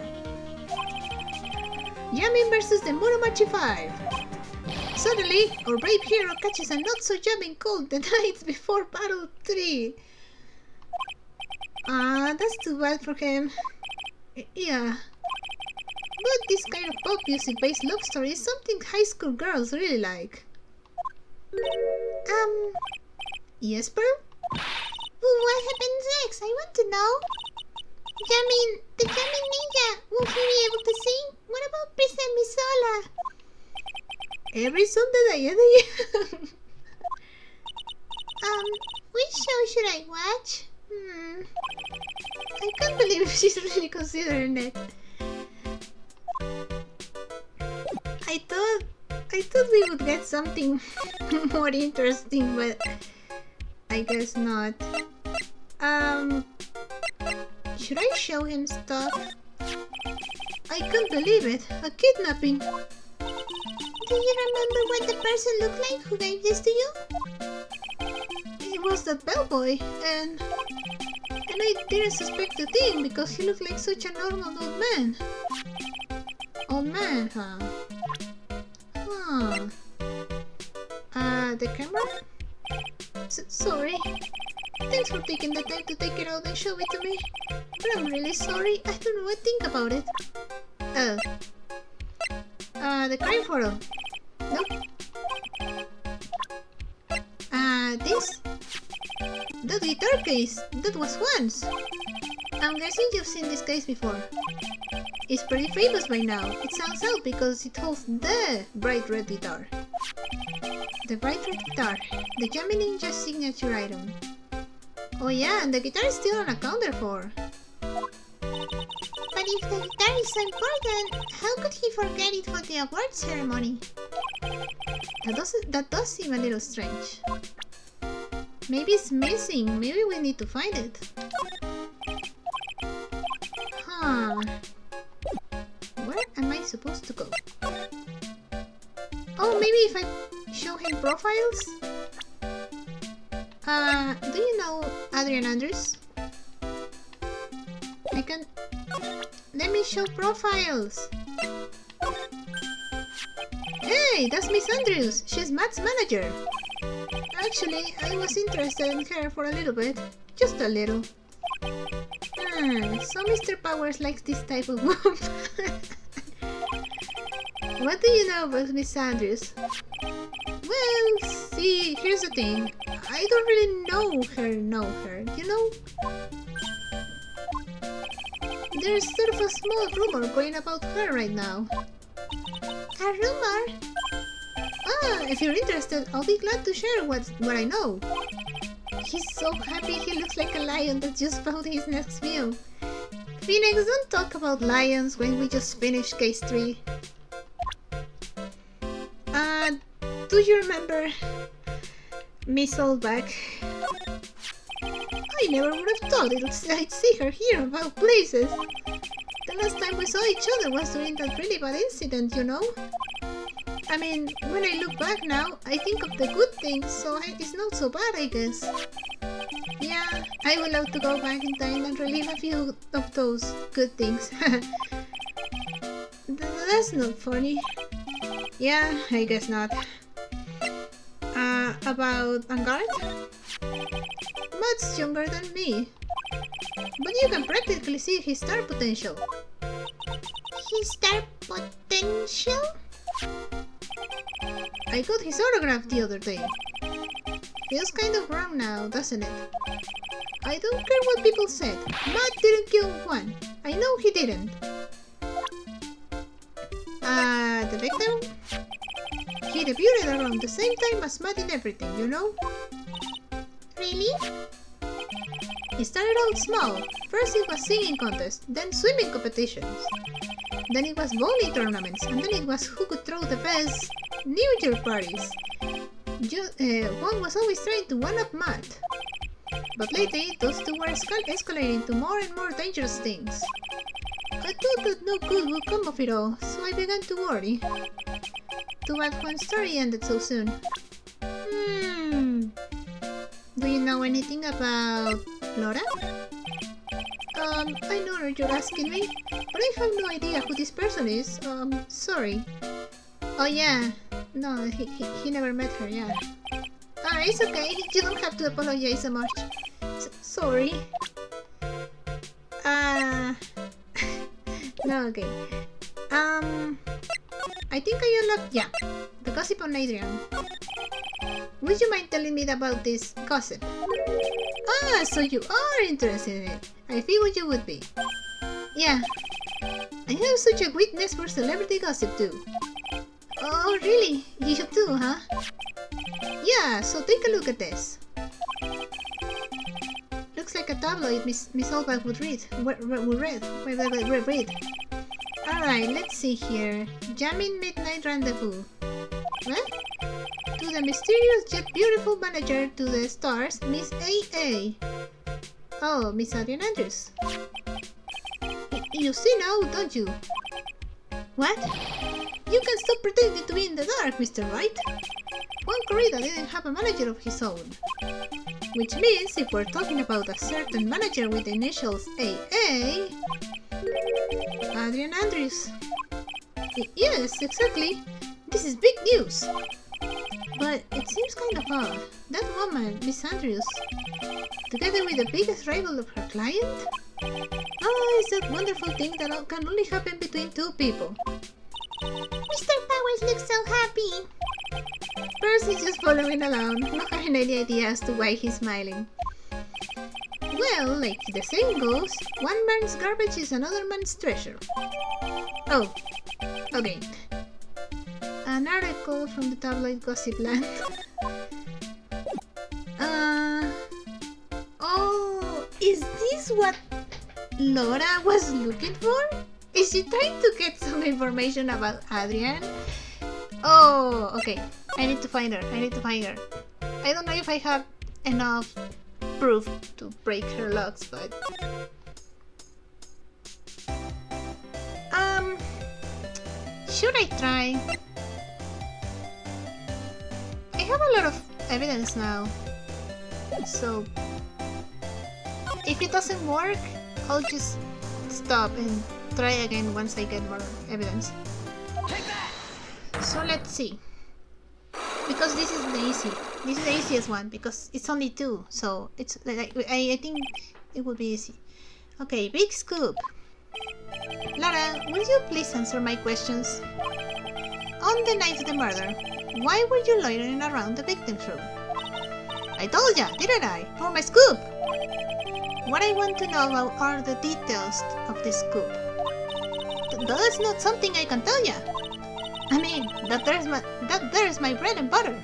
Yamin versus the Muromachi 5. Suddenly, our brave hero catches a not-so-jamming cold the night before Battle 3. That's too bad for him. Yeah. But this kind of pop music-based love story is something high school girls really like. Yes, Pearl? What happens next? I want to know. The Yamin Ninja, will he be able to sing? What about Princess Misola? Every Sunday at the Which show should I watch? I can't believe she's really considering it. I thought we would get something more interesting, but I guess not. Should I show him stuff? I can't believe it. A kidnapping. Do you remember what the person looked like who gave this to you? It was that bellboy, and I didn't suspect a thing because he looked like such a normal old man. Old man, huh? Huh. The camera? Sorry. Thanks for taking the time to take it out and show it to me. But I'm really sorry. I don't know what to think about it. The crime photo. Nope. This? The guitar case. That was once. I'm guessing you've seen this case before. It's pretty famous by now. It stands out because it holds the bright red guitar. The bright red guitar. The Jammy Ninja's signature item. Oh yeah, and the guitar is still unaccounted for. But if the guitar is so important, how could he forget it for the award ceremony? That does seem a little strange. Maybe it's missing. Maybe we need to find it. Huh. Where am I supposed to go? Oh, maybe if I show him profiles? Do you know Adrian Andrews? I can... Let me show profiles! Hey, that's Miss Andrews! She's Matt's manager! Actually, I was interested in her for a little bit. Just a little. So Mr. Powers likes this type of woman. What do you know about Miss Andrews? Well, see, here's the thing. I don't really know her, you know? There's sort of a small rumor going about her right now. A rumor? If you're interested, I'll be glad to share what I know. He's so happy he looks like a lion that just found his next meal. Phoenix, don't talk about lions when we just finished case 3. Do you remember Miss Oldback? I never would have thought I'd see her here about places. The last time we saw each other was during that really bad incident, you know? I mean, when I look back now, I think of the good things, so it's not so bad, I guess. Yeah, I would love to go back in time and relive a few of those good things. That's not funny. Yeah, I guess not. About Angard? Much younger than me. But you can practically see his star potential. His star potential? I got his autograph the other day. Feels kind of wrong now, doesn't it? I don't care what people said. Matt didn't kill Juan. I know he didn't. The victim? He debuted around the same time as Matt in everything, you know? Really? He started out small. First it was singing contests, then swimming competitions. Then it was bowling tournaments, and then it was who could throw the best New Year parties. Juan was always trying to one-up Matt. But lately, those two were escalating to more and more dangerous things. I thought that no good would come of it all, so I began to worry. Too bad Juan's story ended so soon. Do you know anything about Laura? I know you're asking me, but I have no idea who this person is. Sorry. Oh yeah, no, he never met her, yeah. It's okay, you don't have to apologize so much. Sorry. No, okay. I think I unlocked, yeah, the gossip on Adrian. Would you mind telling me about this gossip? So you are interested in it. I figured you would be. Yeah. I have such a weakness for celebrity gossip too. Oh, really? You too, huh? Yeah, so take a look at this. Looks like a tabloid Miss Oldback would read. Alright, let's see here. Jamming Midnight Rendezvous. What? To the mysterious yet beautiful manager to the stars, Miss A.A. Oh, Miss Adrian Andrews. You see now, don't you? What? You can stop pretending to be in the dark, Mr. Wright. Juan Corrida didn't have a manager of his own. Which means if we're talking about a certain manager with the initials AA... Adrian Andrews. Yes, exactly. This is big news. But it seems kind of odd. That woman, Miss Andrews, together with the biggest rival of her client? Oh, it's that wonderful thing that can only happen between two people. Mr. Powers looks so happy. Percy's just following along, not having any idea as to why he's smiling. Well, like the saying goes, one man's garbage is another man's treasure. Oh, okay. An article from the tabloid Gossip Land. Oh, is this what Laura was looking for? Is she trying to get some information about Adrian? Oh, okay. I need to find her. I don't know if I have enough proof to break her locks, but... Should I try? I have a lot of evidence now, so if it doesn't work, I'll just stop and try again once I get more evidence. So let's see, because this is the easiest one because it's only two, so it's like I think it would be easy. Okay, big scoop. Laura, will you please answer my questions? On the night of the murder, why were you loitering around the victim's room? I told ya, didn't I? For my scoop! What I want to know are the details of this scoop. That's not something I can tell ya. I mean, there's my bread and butter.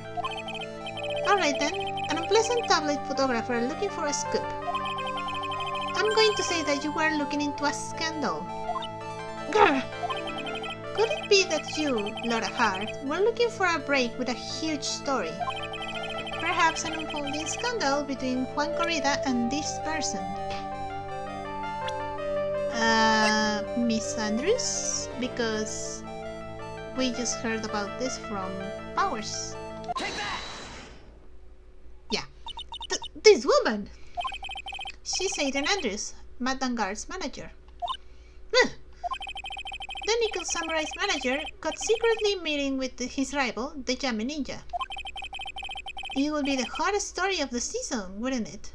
Alright then, an unpleasant tabloid photographer looking for a scoop. I'm going to say that you were looking into a scandal. Grr! Could it be that you, Laura Hart, were looking for a break with a huge story? Perhaps an unfolding scandal between Juan Corrida and this person. Miss Andrews? Because we just heard about this from Powers. Take that! Yeah. This woman! She's Adrian Andrews, Matt Vanguard's manager. The Nickel Samurai's manager got secretly meeting with his rival, the Yami Ninja. It would be the hottest story of the season, wouldn't it?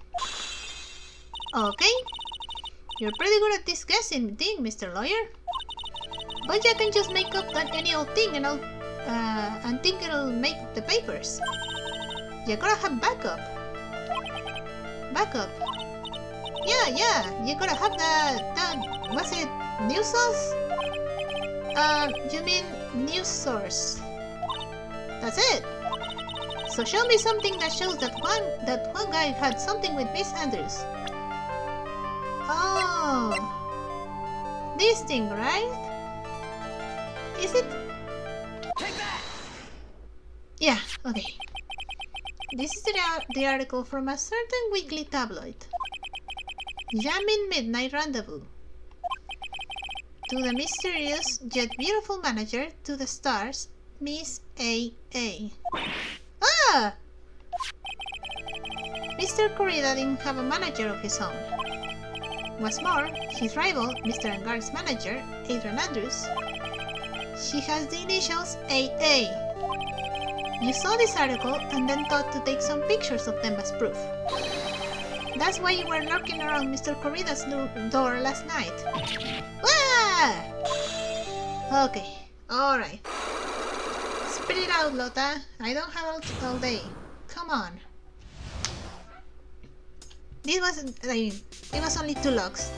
Okay. You're pretty good at this guessing thing, Mr. Lawyer. But you can just make up any old thing and think it'll make the papers. You gotta have backup. Backup? Yeah, you gotta have the was it news source? You mean news source. That's it. So show me something that shows that one guy had something with Miss Andrews. Oh, this thing, right? Is it? Take that! Yeah, okay. This is the article from a certain weekly tabloid. Jamming Midnight Rendezvous. To the mysterious yet beautiful manager to the stars, Miss A.A. Ah! Mr. Corrida didn't have a manager of his own. What's more, his rival, Mr. Vanguard's manager, Adrian Andrews, she has the initials AA. You saw this article and then thought to take some pictures of them as proof. That's why you were lurking around Mr. Corrida's door last night. Ah! Okay, alright. Spit it out, Lotta. I don't have all day. Come on. It was only 2 locks.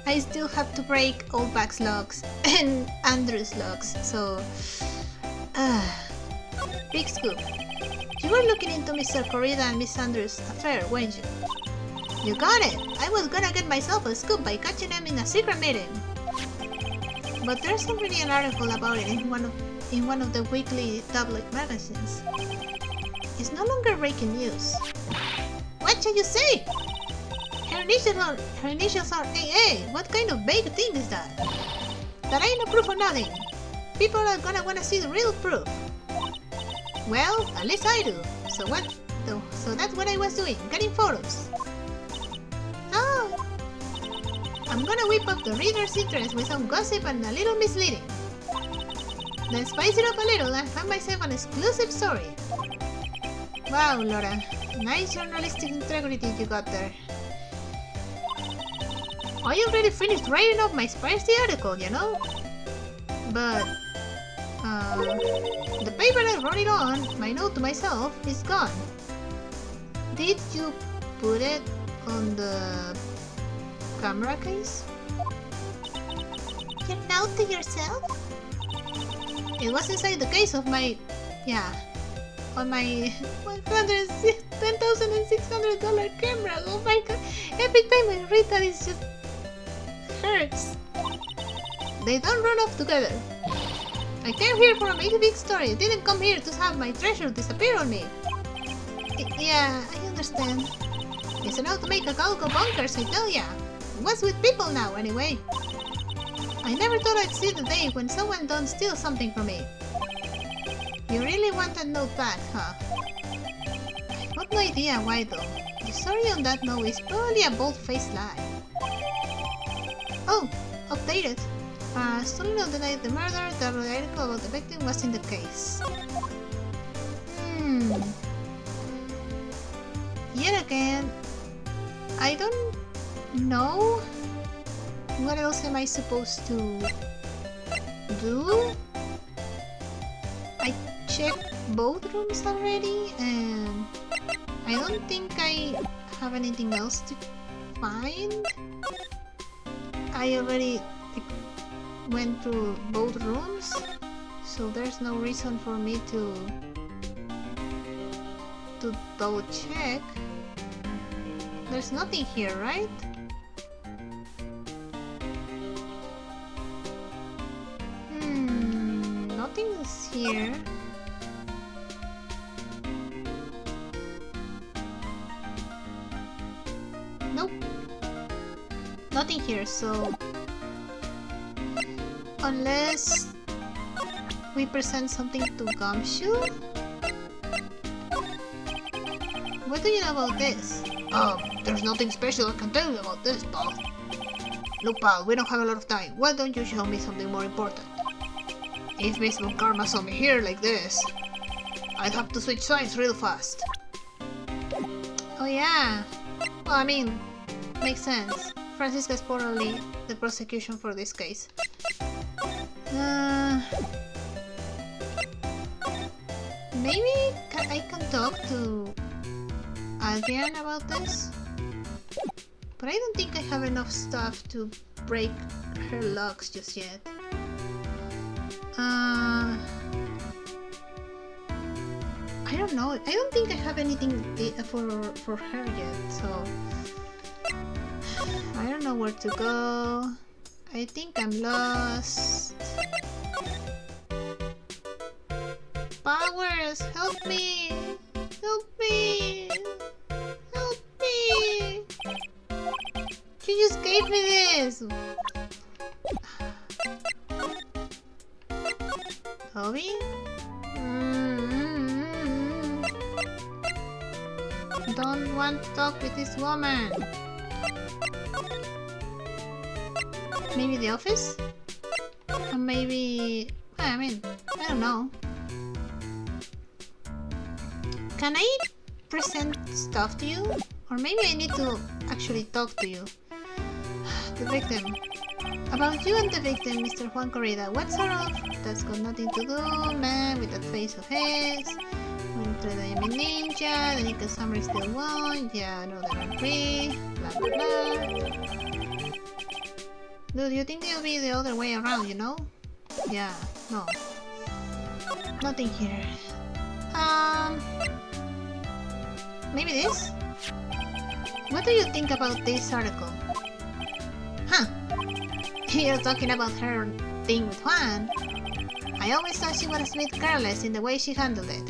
I still have to break Oldback's locks and Andrew's locks, so... Big scoop. You were looking into Mr. Corrida and Miss Andrews' affair, weren't you? You got it! I was gonna get myself a scoop by catching them in a secret meeting. But there's already an article about it in one of the weekly tabloid magazines. It's no longer breaking news. What shall you say? Her initials are AA. What kind of vague thing is that? That ain't no proof of nothing. People are gonna wanna see the real proof. Well, at least I do. So what? So that's what I was doing, getting photos. Oh, I'm gonna whip up the reader's interest with some gossip and a little misleading. Then spice it up a little and find myself an exclusive story. Wow, Laura. Nice journalistic integrity you got there. I already finished writing up my spicy article, you know? But, the paper I wrote it on, my note to myself, is gone. Did you put it on the camera case? Your note to yourself? It was inside the case of my... yeah. On my $10,600 camera. Oh my god. Every time I read that, it just hurts. They don't run off together. I came here for a big story. I didn't come here to have my treasure disappear on me. Yeah, I understand. It's enough to make a cow go bonkers, I tell ya. What's with people now, anyway? I never thought I'd see the day when someone don't steal something from me. You really want that note back, huh? I've got no idea why though. The story on that note is probably a bold-faced lie. Oh, updated. Stolen on the night of the murder, the article about the victim was in the case. Yet again, I don't know. What else am I supposed to do? I checked both rooms already and I don't think I have anything else to find. I already went through both rooms, so there's no reason for me to double check. There's nothing here, right? Nothing is here. Nope. Nothing here, so... unless... we present something to Gumshoe? What do you know about this? There's nothing special I can tell you about this, pal. Look, pal, we don't have a lot of time. Why don't you show me something more important? If Miss Von Karma saw me here like this, I'd have to switch sides real fast. Oh yeah. Well, I mean, makes sense. Francisca's probably the prosecution for this case. Maybe I can talk to Adrian about this? But I don't think I have enough stuff to break her locks just yet. I don't know. I don't think I have anything for her yet, so I don't know where to go. I think I'm lost. Powers, help me! Help me! Help me! You just gave me this! Toby? Don't want to talk with this woman. Maybe the office? Or maybe... I mean, I don't know. Can I present stuff to you? Or maybe I need to actually talk to you. The victim. About you and the victim, Mr. Juan Corrida. What's her off? That's got nothing to do, man, with that face of his. Went through the Yami Ninja, the Nika Summer still won. Yeah, I know that I'm free. Blah blah blah. Dude, you think it'll be the other way around, you know? Yeah, no. Nothing here. Maybe this? What do you think about this article? Huh. You're talking about her thing with Juan. I always thought she was a bit careless in the way she handled it.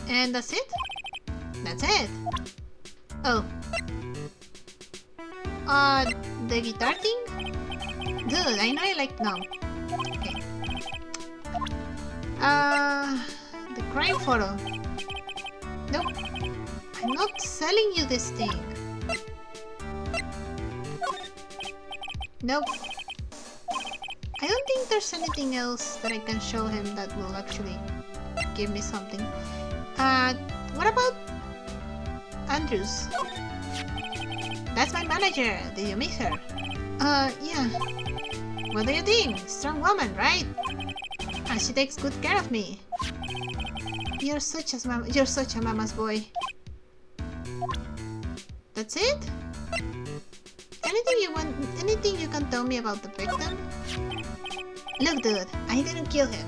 And that's it? That's it. Oh. The guitar thing? Dude, I know you like... No. Okay. The crime photo. Nope. I'm not selling you this thing. Nope. I don't think there's anything else that I can show him that will actually give me something. What about Andrews? That's my manager. Did you meet her? Yeah. What do you think? Strong woman, right? And she takes good care of me. You're such a mama's boy. That's it? Anything you can tell me about the victim? Look, dude, I didn't kill him.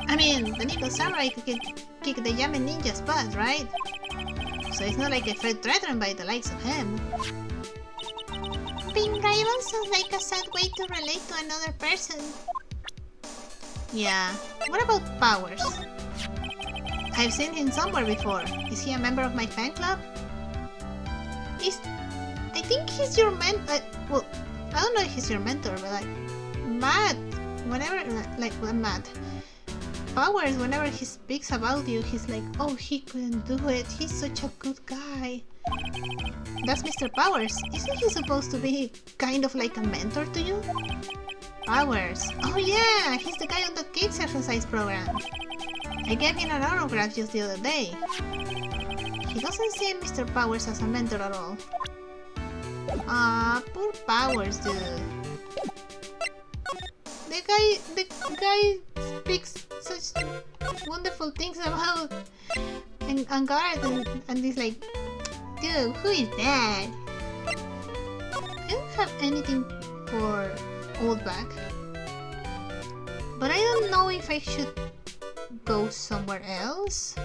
I mean, the Nickel Samurai could kick the Yamen Ninja's butt, right? So it's not like I felt threatened by the likes of him. Being rival sounds like a sad way to relate to another person. Yeah. What about Powers? I've seen him somewhere before. Is he a member of my fan club? I think he's your well, I don't know if he's your mentor, but like Matt, Matt Powers, whenever he speaks about you, he's like, oh, he couldn't do it. He's such a good guy. That's Mr. Powers. Isn't he supposed to be kind of like a mentor to you? Powers. Oh yeah, he's the guy on the kids exercise program. I gave him an autograph just the other day. He doesn't see Mr. Powers as a mentor at all. Ah, poor Powers, dude. The guy speaks such wonderful things about and Gareth and he's like, dude, who is that? I don't have anything for Oldback, but I don't know if I should go somewhere else.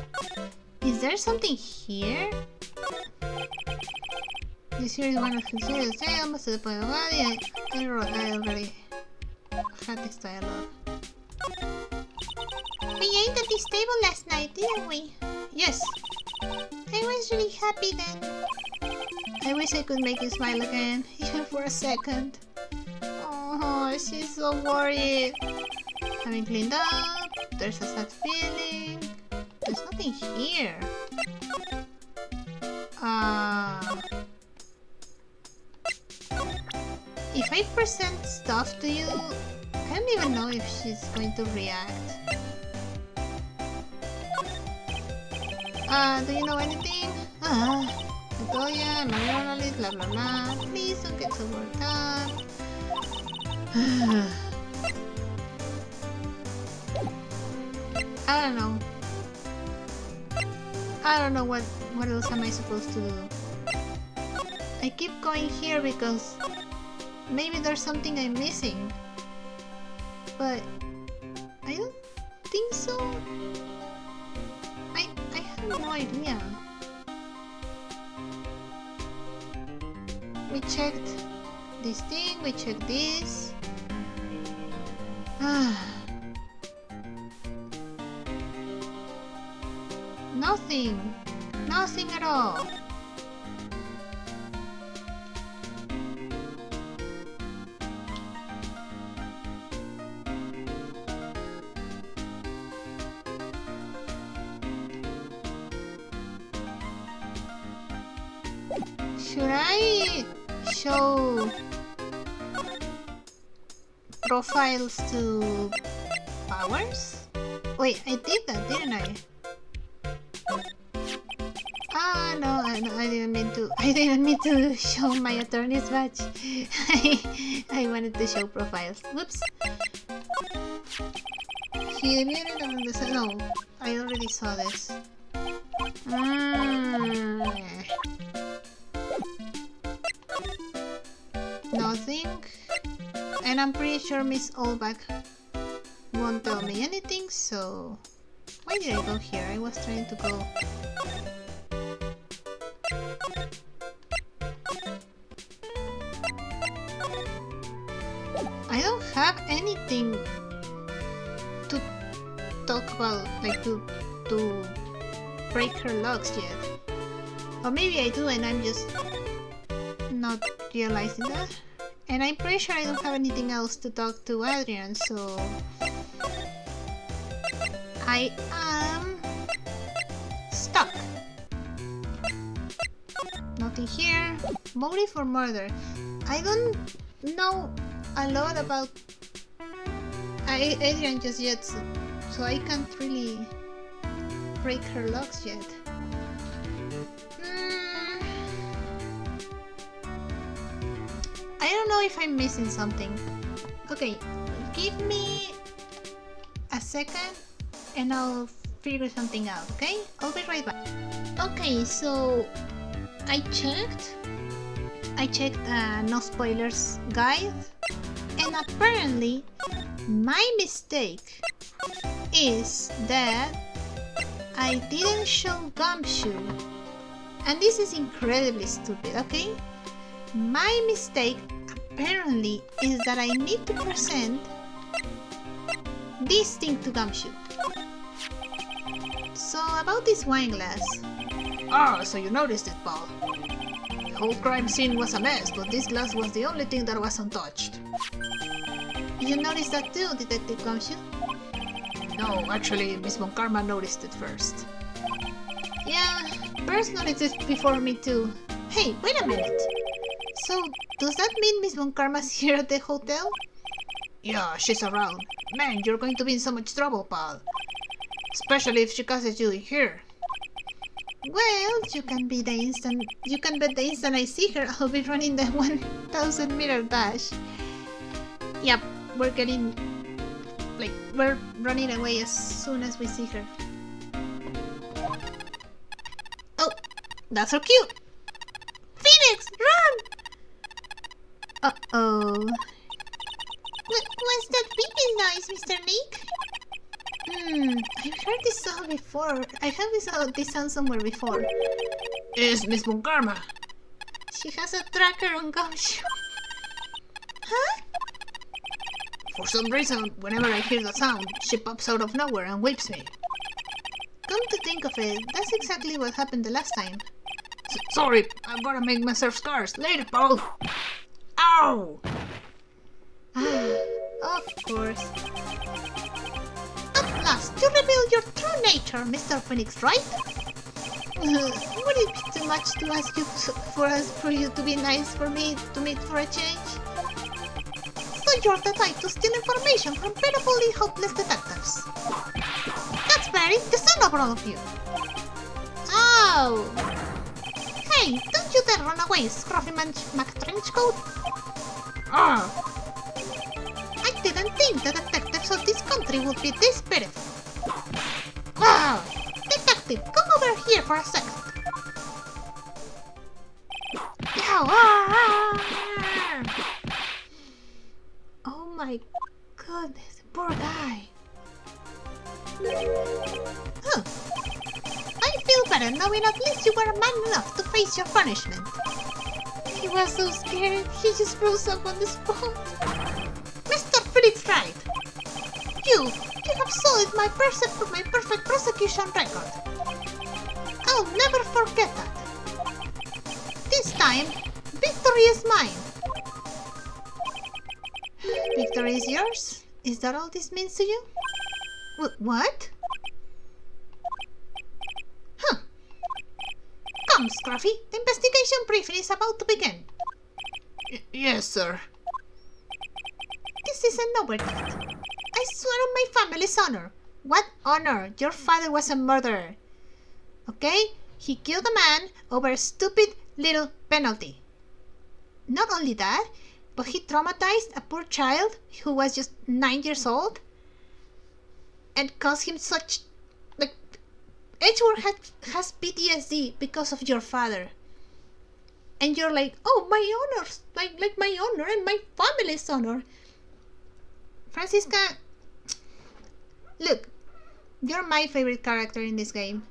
Is there something here? This here is one of the series. I almost to the point of I already had this dialogue. We ate at this table last night, didn't we? Yes. I was really happy then. I wish I could make you smile again, even for a second. Oh, she's so worried. Having cleaned up, there's a sad feeling. There's nothing here. If I present stuff to you, I don't even know if she's going to react. Do you know anything? Victoria, Mariana, blah blah blah. Please don't get so worked up. I don't know. I don't know what else am I supposed to do. I keep going here because maybe there's something I'm missing. But I don't think so. I have no idea. We checked this thing, we checked this. Nothing. Nothing at all. Should I show profiles to Powers? Wait, I did that, didn't I? Ah, no, I didn't mean to. I didn't mean to show my attorney's badge. I wanted to show profiles. Whoops. He muted on the side. No, I already saw this. Nothing. And I'm pretty sure Miss Olbach won't tell me anything, so... Why did I go here? I was trying to go... I don't have anything to talk about, like to break her locks yet. Or maybe I do and I'm just not realizing that. And I'm pretty sure I don't have anything else to talk to Adrian, so... I am stuck. Nothing here. Motive for murder. I don't know a lot about Adrian just yet, so I can't really break her locks yet. I don't know if I'm missing something. Okay, give me a second and I'll figure something out, okay? I'll be right back. Okay, so I checked no spoilers guide, and apparently my mistake is that I didn't show Gumshoe, and this is incredibly stupid, okay? My mistake apparently is that I need to present this thing to Gumshoe. So about this wine glass. Ah, so you noticed it, Paul. The whole crime scene was a mess, but this glass was the only thing that was untouched. You noticed that too, Detective Gumshoe? No, actually, Miss Von Karma noticed it first. Yeah, Burst noticed it before me too. Hey, wait a minute. So, does that mean Miss Von Karma's here at the hotel? Yeah, she's around. Man, you're going to be in so much trouble, pal. Especially if she catches you here. Well, you can bet the instant I see her, I'll be running the 1,000 meter dash. Yep, we're running away as soon as we see her. Oh, that's so cute! Phoenix, run! Uh-oh. What's that beeping noise, Mr. Nick? I've heard this song before. I heard this sound somewhere before. It's Miss Von Karma. She has a tracker on Gumshoe. Huh? For some reason, whenever I hear the sound, she pops out of nowhere and whips me. Come to think of it, that's exactly what happened the last time. Sorry, I've gotta make myself scars. Later, Paul. Ow! Of course. At last, you reveal your true nature, Mr. Phoenix, right? Would it be too much to ask you for you to be nice for me to meet for a change? So you're the type to steal information from pitifully hopeless detectives. That's very dishonorable of you. Oh! Hey, don't you dare run away, Scruffy McTrenchcoat. Ah! I didn't think the detectives of this country would be this pitiful. Ah! Detective, come over here for a second. Oh my goodness, poor guy. Huh. I feel better knowing at least you were man enough to face your punishment. He was so scared, he just froze up on the spot. Mr. Phoenix Wright, you have solid my perfect prosecution record. I'll never forget that. This time, victory is mine. Victory is yours? Is that all this means to you? What? Huh. Come, Scruffy, the investigation briefing is about to begin. Yes, sir. This is an overdeed. I swear on my family's honor. What honor? Your father was a murderer. Okay? He killed a man over a stupid little penalty. Not only that, but he traumatized a poor child who was just 9 years old and caused him such... Like, Edgeworth has PTSD because of your father. And you're like, oh, my honors, like my honor and my family's honor. Francisca, look, you're my favorite character in this game,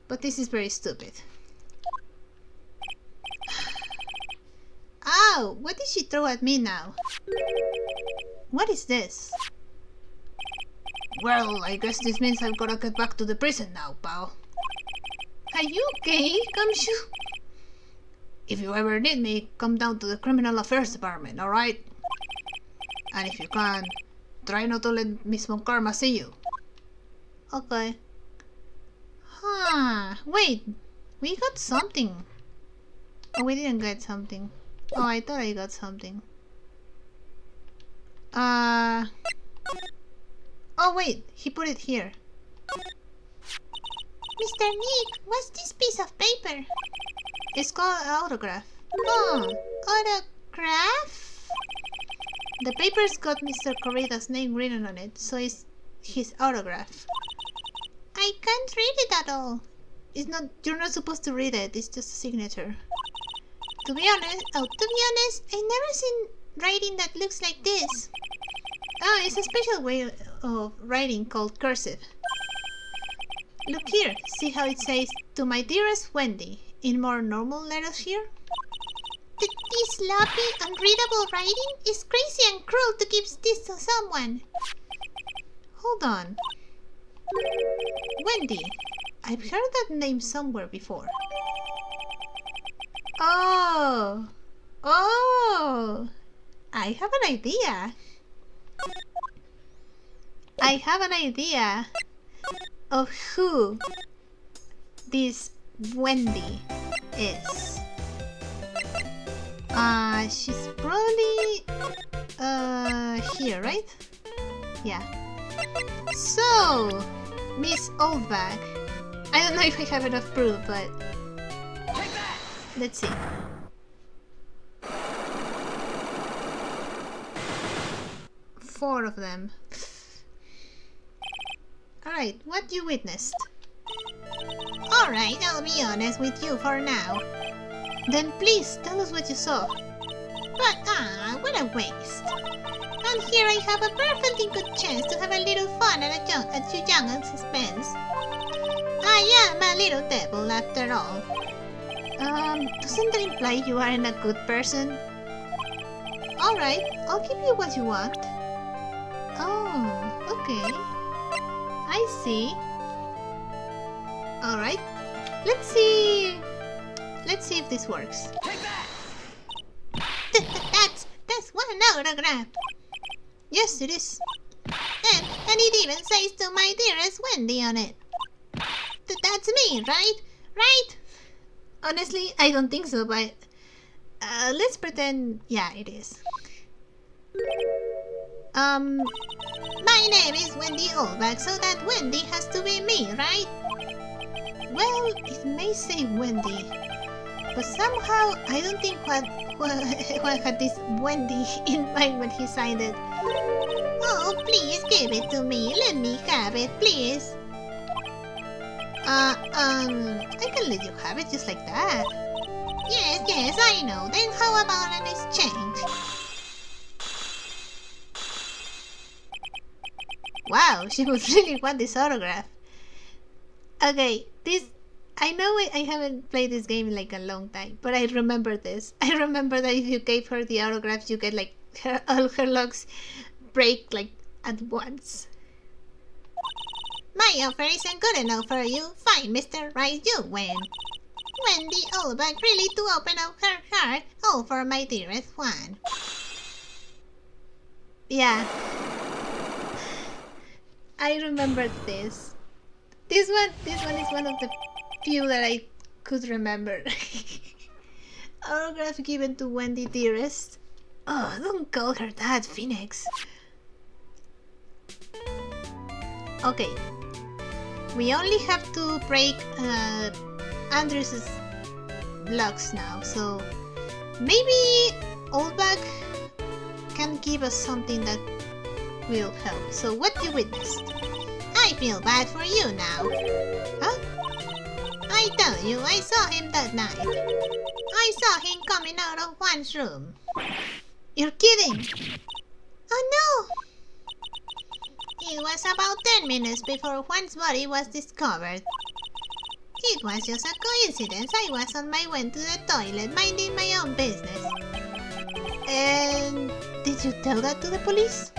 but this is very stupid. Ow, what did she throw at me now? What is this? Well, I guess this means I've gotta get back to the prison now, pal. Are you okay, Gumshoe? If you ever need me, come down to the Criminal Affairs Department, alright? And if you can, try not to let Miss Von Karma see you. Okay. Huh. Wait. We got something. Oh, we didn't get something. Oh, I thought I got something. Oh, wait. He put it here. Mr. Nick, what's this piece of paper? It's called an autograph. Oh, autograph? The paper's got Mr. Corrida's name written on it, so it's his autograph. I can't read it at all. It's not. You're not supposed to read it. It's just a signature. To be honest, I never seen writing that looks like this. Oh, it's a special way of writing called cursive. Look here. See how it says, "To my dearest Wendy," in more normal letters here? This sloppy, unreadable writing is crazy and cruel to give this to someone. Hold on. Wendy. I've heard that name somewhere before. Oh! Oh! I have an idea. I have an idea of who this Wendy is. She's probably here, right? Yeah. So, Miss Oldback. I don't know if I have enough proof, but let's see. Four of them. Alright, what you witnessed? Alright, I'll be honest with you for now. Then please tell us what you saw. But what a waste. And here I have a perfectly good chance to have a little fun at your young suspense. I am a little devil after all. Doesn't that imply you aren't a good person? Alright, I'll give you what you want. Oh, okay. I see. Alright, let's see if this works. That's one autograph. Yes, it is. And it even says "To my dearest Wendy" on it. That's me, right? Right? Honestly, I don't think so, but let's pretend, yeah, it is. My name is Wendy Oldback, so that Wendy has to be me, right? Well, it may say Wendy, but somehow I don't think what had this Wendy in mind when he signed it. Oh, please give it to me. Let me have it, please. I can let you have it just like that. Yes, I know. Then how about an exchange? Wow, she would really want this autograph. Okay, I know I haven't played this game in like a long time, but I remember this. I remember that if you gave her the autograph, you get like all her locks break like at once. My offer isn't good enough for you. Fine, Mr. Wright, you win. Wendy Oldback really to open up her heart, all for my dearest one. Yeah. I remember this. This one is one of the few that I could remember. Autograph given to Wendy dearest. Oh, don't call her that, Phoenix. Okay. We only have to break Andrew's blocks now, so maybe Oldback can give us something that will help. So what you witnessed? I feel bad for you now. Huh? I tell you, I saw him that night. I saw him coming out of Juan's room. You're kidding! Oh no! It was about 10 minutes before Juan's body was discovered. It was just a coincidence. I was on my way to the toilet, minding my own business. And did you tell that to the police?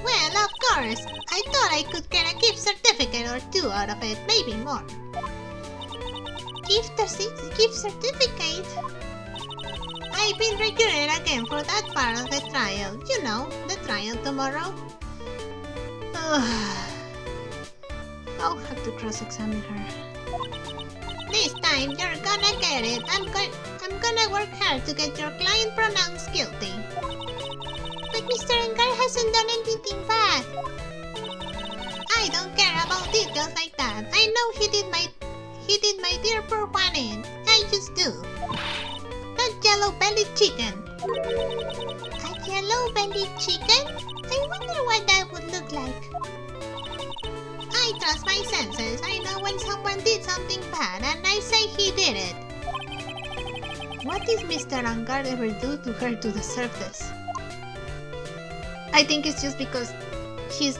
Well, of course. I thought I could get a gift certificate or two out of it, maybe more. Gift certificate? I've been recruited again for that part of the trial. You know, the trial tomorrow. I'll have to cross-examine her. This time you're gonna get it. I'm gonna work hard to get your client pronounced guilty. But Mr. Angar hasn't done anything bad. I don't care about details like that. I know he did my dear poor Juan in. I just do. That yellow-bellied chicken. A yellow-bellied chicken? I wonder what that would look like. I trust my senses. I know when someone did something bad, and I say he did it. What did Mr. Angar ever do to her to deserve this? I think it's just because he's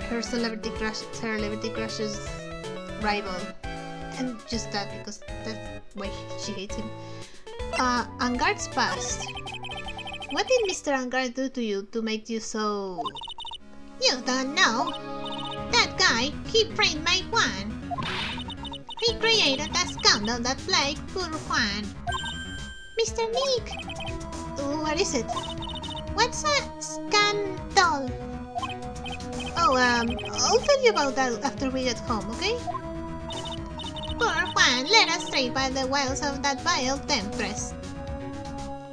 her celebrity crush's rival. And just that, because that's why she hates him. Angar's past. What did Mr. Angar do to you to make you so... You don't know. That guy, he framed my Juan. He created a scandal that plagued poor Juan. Mr. Nick! What is it? What's a scandal? Oh, I'll tell you about that after we get home, okay? Poor Juan led astray by the wiles of that vile temptress.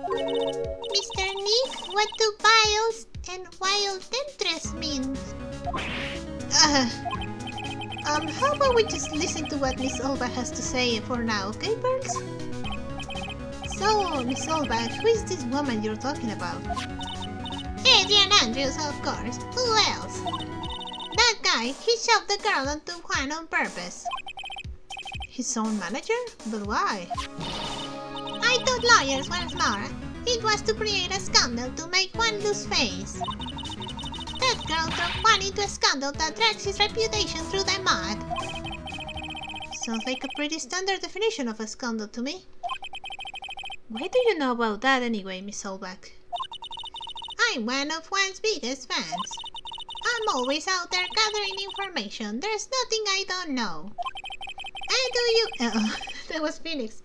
Mr. Nick, what do viles and wild temptress mean? How about we just listen to what Miss Olbach has to say for now, okay, Pearls? So, Miss Olbach, who is this woman you're talking about? Adrian Andrews, of course. Who else? That guy, he shoved the girl onto Juan on purpose. His own manager? But why? I told lawyers once more. It was to create a scandal to make Juan lose face. That girl drove Juan into a scandal that drags his reputation through the mud. Sounds like a pretty standard definition of a scandal to me. Why do you know about that anyway, Miss Olbach? I'm one of Juan's biggest fans. I'm always out there gathering information. There's nothing I don't know. And do you... that was Phoenix.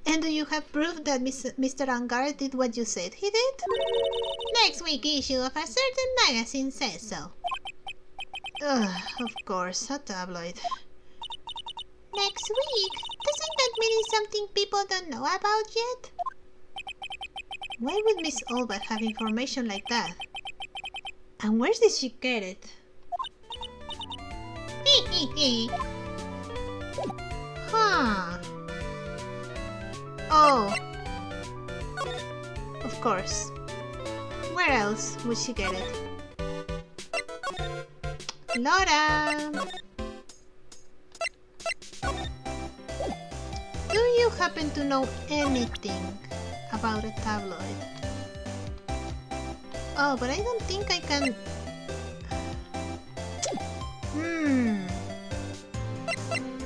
And do you have proof that Mr. Angar did what you said he did? Next week issue of a certain magazine says so. Of course, a tabloid. Next week? Doesn't that mean something people don't know about yet? Why would Miss Olbach have information like that? And where did she get it? Huh. Oh. Of course. Where else would she get it? Laura! Do you happen to know anything about a tabloid? Oh, but I don't think I can...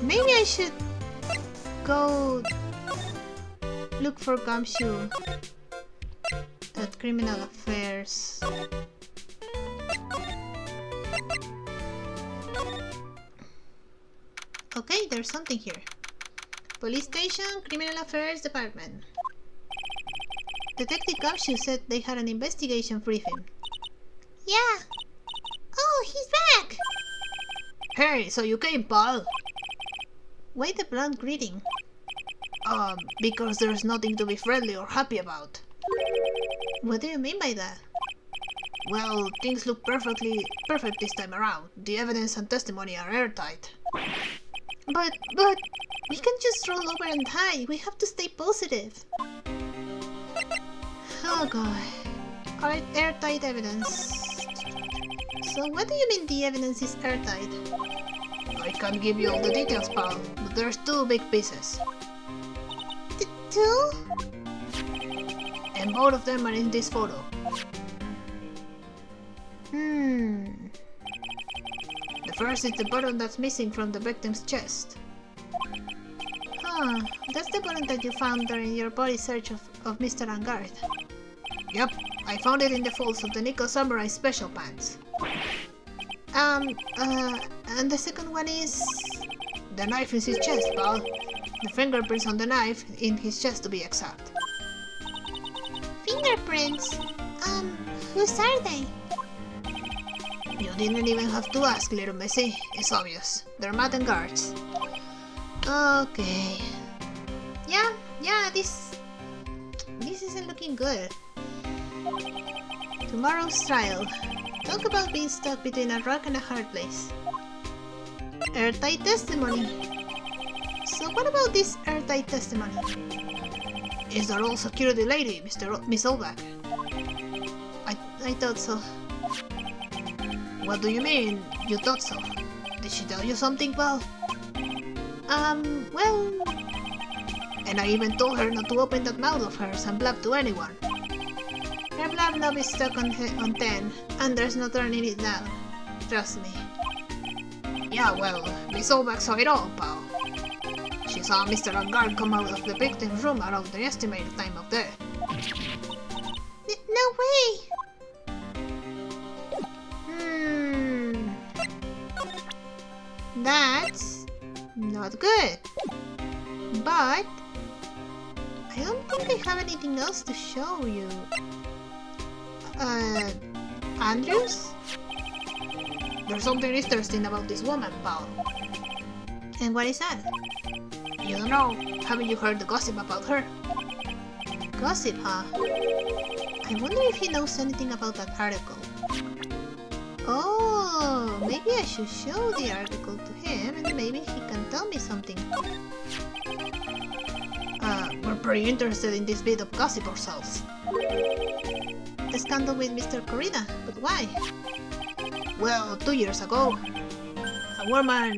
Maybe I should go look for Gumshoe at Criminal Affairs. Okay, there's something here. Police Station, Criminal Affairs Department. Detective Gumshoe said they had an investigation briefing. Yeah. Oh, he's back! Hey, so you came, pal? Why the blunt greeting? Because there's nothing to be friendly or happy about. What do you mean by that? Well, things look perfect this time around. The evidence and testimony are airtight. But, we can't just roll over and die. We have to stay positive. Oh god. Airtight evidence. So what do you mean the evidence is airtight? I can't give you all the details, pal, but there's two big pieces. Two? And both of them are in this photo. The first is the button that's missing from the victim's chest. Huh, that's the button that you found during your body search of Mr. Angard. Yep, I found it in the folds of the Nico Samurai special pants. And the second one is... The knife is his chest, pal. The fingerprints on the knife in his chest to be exact. Fingerprints? Whose are they? You didn't even have to ask, little Missy. It's obvious. They're mountain guards. Okay. Yeah, this isn't looking good. Tomorrow's trial. Talk about being stuck between a rock and a hard place. Airtight testimony. So what about this airtight testimony? Is that all security lady, Miss Olbach? I thought so. What do you mean, you thought so? Did she tell you something, pal? Well... And I even told her not to open that mouth of hers and blab to anyone. Her blab knob is stuck on 10, and there's no turning it down. Trust me. Yeah, well, Miss Olbach saw it all, pal. She saw Mr. Angard come out of the victim's room around the estimated time of death. No way! That's not good. But I don't think I have anything else to show you. Andrews? There's something interesting about this woman, pal. And what is that? You don't know. Haven't you heard the gossip about her? Gossip, huh? I wonder if he knows anything about that article. Oh, maybe I should show the article to him and maybe he can tell me something. We're pretty interested in this bit of gossip ourselves. The scandal with Mr. Corrida, but why? Well, 2 years ago, a woman,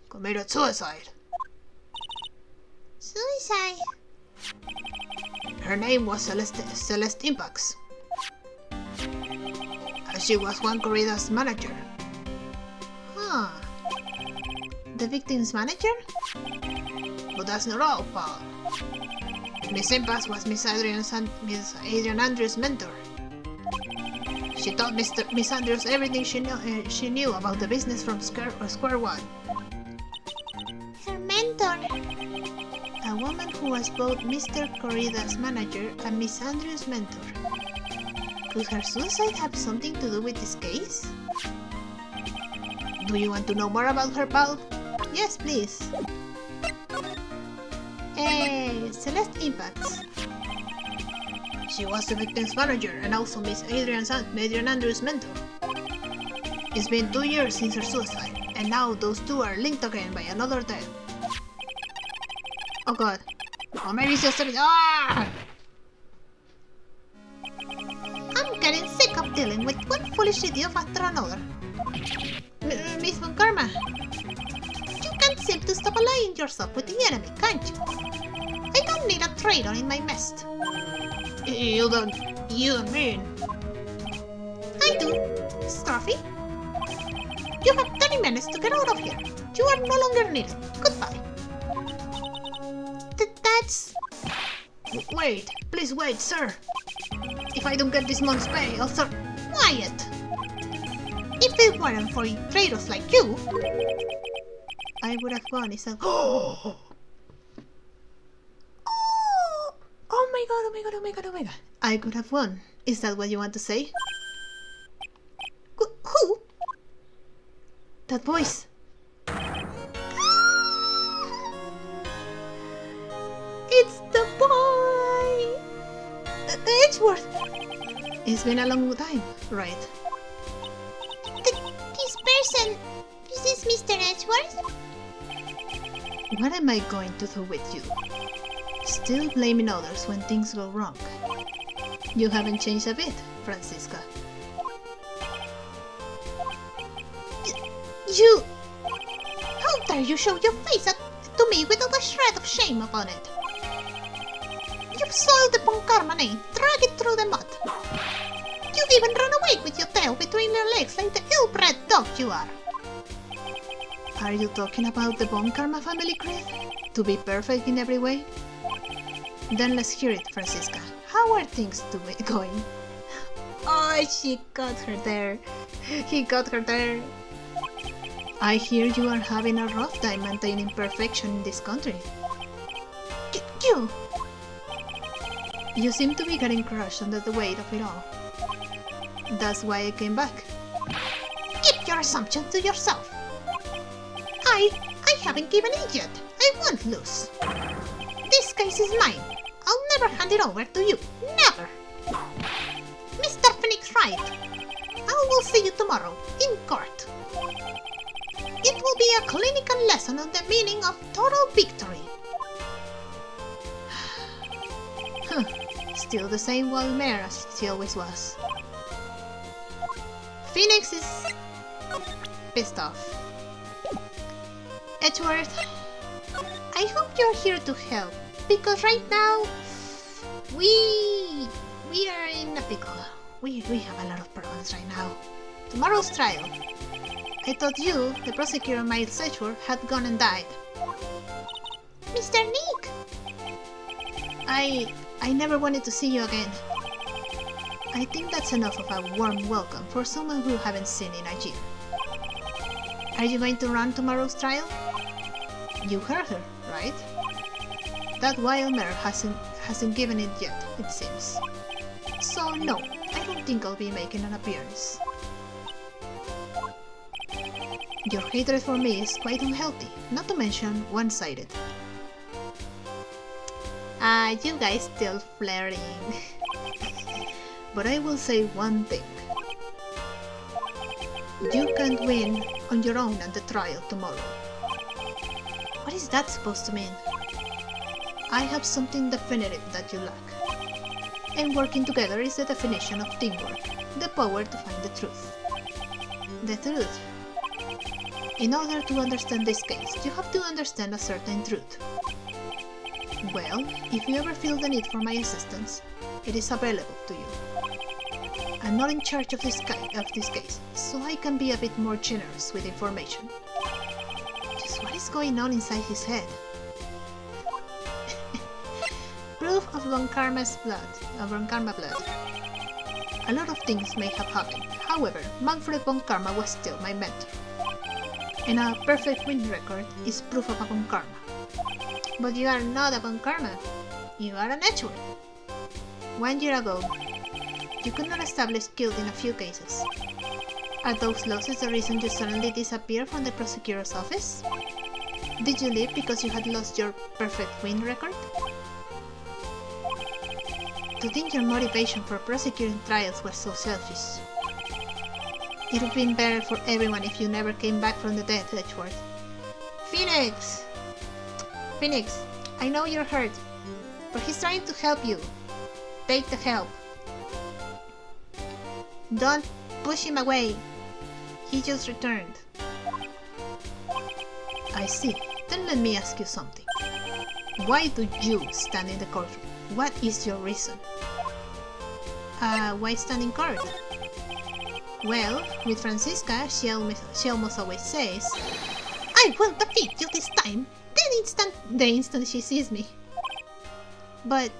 committed suicide. Suicide. Her name was Celeste Impax. She was Juan Corrida's manager. Huh. The victim's manager? But that's not all, pal. Miss Impax was Miss Adrian Andrews' mentor. She taught Miss Andrews everything she knew about the business from square one. Her mentor. A woman who was both Mr. Corrida's manager and Miss Andrews' mentor. Could her suicide have something to do with this case? Do you want to know more about her, pal? Yes, please. Hey, Celeste Impax. She was the victim's manager and also Miss Adrian Andrews' mentor. It's been 2 years since her suicide, and now those two are linked again by another death. Oh god. Or maybe it's just Ah! I'm getting sick of dealing with one foolish idiot after another. Miss Von Karma. You can't seem to stop allying yourself with the enemy, can't you? I don't need a traitor in my nest. You don't mean... I do. Starfy. You have 30 minutes to get out of here. You are no longer needed. Goodbye. That's... Wait, please wait, sir. If I don't get this month's pay, I'll start... Quiet. If it weren't for traitors like you... I would have gone, isn't... Oh my god. I could have won. Is that what you want to say? Who? That voice. It's the boy! Edgeworth! It's been a long time, right? This person... Is this Mr. Edgeworth? What am I going to do with you? Still blaming others when things go wrong. You haven't changed a bit, Francisca. You... How dare you show your face to me without a shred of shame upon it? You've soiled the Von Karma name, drag it through the mud. You've even run away with your tail between your legs like the ill-bred dog you are. Are you talking about the Von Karma family creed? To be perfect in every way? Then let's hear it, Francisca. How are things going? Oh, she got her there. He got her there. I hear you are having a rough time maintaining perfection in this country. You seem to be getting crushed under the weight of it all. That's why I came back. Keep your assumptions to yourself. I haven't given in yet. I won't lose. This case is mine. I'll never hand it over to you. Never. Mr. Phoenix Wright, I will see you tomorrow in court. It will be a clinical lesson on the meaning of total victory. Still the same wild mare as she always was. Phoenix is pissed off. Edgeworth, I hope you're here to help, because right now we are in a pickle. We have a lot of problems right now. tomorrow's trial. I thought you, the prosecutor Miles Edgeworth, had gone and died. Mr. Nick! I never wanted to see you again. I think that's enough of a warm welcome for someone who you haven't seen in a year. Are you going to run tomorrow's trial? You heard her, right? That wild mare hasn't given it yet, it seems. So no, I don't think I'll be making an appearance. Your hatred for me is quite unhealthy, not to mention one-sided. You guys still flirting. But I will say one thing. You can't win on your own at the trial tomorrow. What is that supposed to mean? I have something definitive that you lack. And working together is the definition of teamwork, the power to find the truth. The truth. In order to understand this case, you have to understand a certain truth. Well, if you ever feel the need for my assistance, it is available to you. I'm not in charge of this case, so I can be a bit more generous with information. Just what is going on inside his head? Proof of Von Karma's blood, blood. A lot of things may have happened. However, Manfred Von Karma was still my mentor. And a perfect win record is proof of a Von Karma. But you are not a Von Karma. You are an Edgeworth. 1 year ago, you could not establish guilt in a few cases. Are those losses the reason you suddenly disappeared from the prosecutor's office? Did you leave because you had lost your perfect win record? To think your motivation for prosecuting trials was so selfish. It would have been better for everyone if you never came back from the dead, Edgeworth. Phoenix! Phoenix, I know you're hurt, but he's trying to help you. Take the help. Don't push him away. He just returned. I see. Then let me ask you something. Why do you stand in the courtroom? What is your reason? Why stand in court? Well, with Francisca, she almost always says, I will defeat you this time, the instant she sees me. But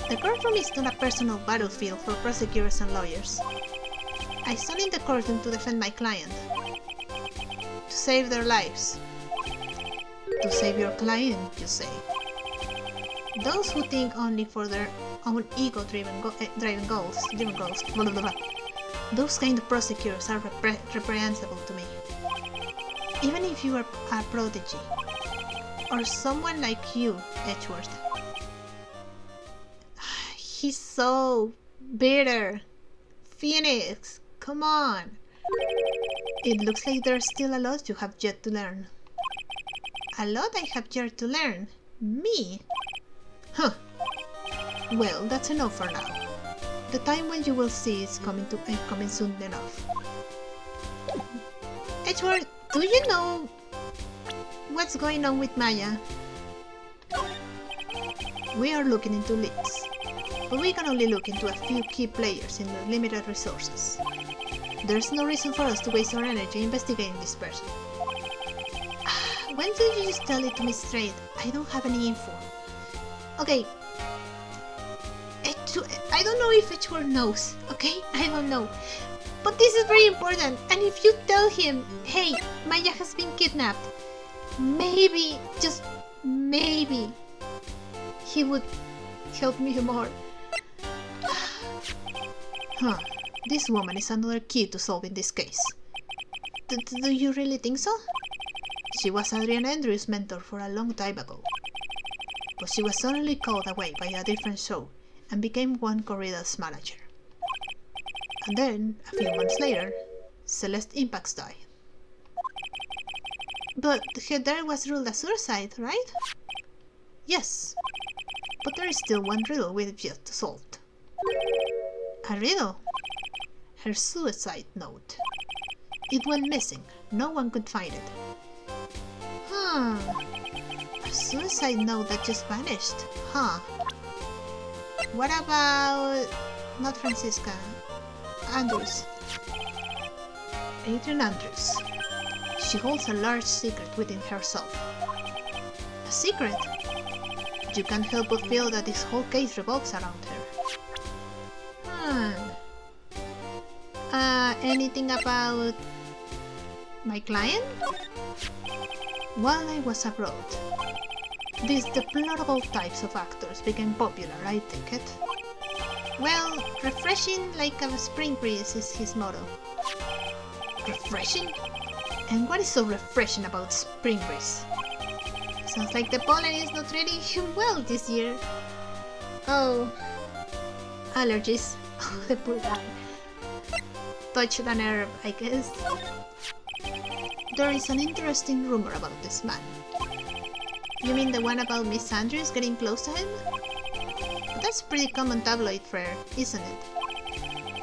the courtroom is not a personal battlefield for prosecutors and lawyers. I stand in the courtroom to defend my client. To save their lives. To save your client, you say. Those who think only for their own ego-driven goals, blah, blah, blah. Those kind of prosecutors are reprehensible to me. Even if you are a prodigy, or someone like you, Edgeworth. He's so bitter. Phoenix, come on. It looks like there's still a lot you have yet to learn. A lot I have yet to learn? Me? Huh. Well, that's enough for now. The time when you will see is coming soon enough. Edgeworth, do you know what's going on with Maya? We are looking into leaks, but we can only look into a few key players in their limited resources. There's no reason for us to waste our energy investigating this person. Why don't you just tell it to me straight? I don't have any info. Okay. I don't know if Edgeworth knows, okay? I don't know. But this is very important, and if you tell him, hey, Maya has been kidnapped, maybe, just maybe, he would help me more. Huh. This woman is another key to solving this case. Do you really think so? She was Adrian Andrews' mentor for a long time ago. But she was suddenly called away by a different show and became Juan Corrida's manager. And then, a few months later, Celeste Impacts died. But her death was ruled a suicide, right? Yes. But there is still one riddle we've yet to solve. A riddle? Her suicide note. It went missing. No one could find it. A suicide note that just vanished. What about... not Francisca. Andrews. Adrian Andrews. She holds a large secret within herself. A secret? You can't help but feel that this whole case revolves around her. Anything about my client? While I was abroad, these deplorable types of actors became popular, I take it. Well, refreshing like a spring breeze is his motto. Refreshing? And what is so refreshing about spring breeze? Sounds like the pollen is not treating him well this year. Oh, allergies. Oh, the poor guy. Touched a nerve, I guess. There is an interesting rumor about this man. You mean the one about Miss Andrews getting close to him? But that's pretty common tabloid fare, isn't it?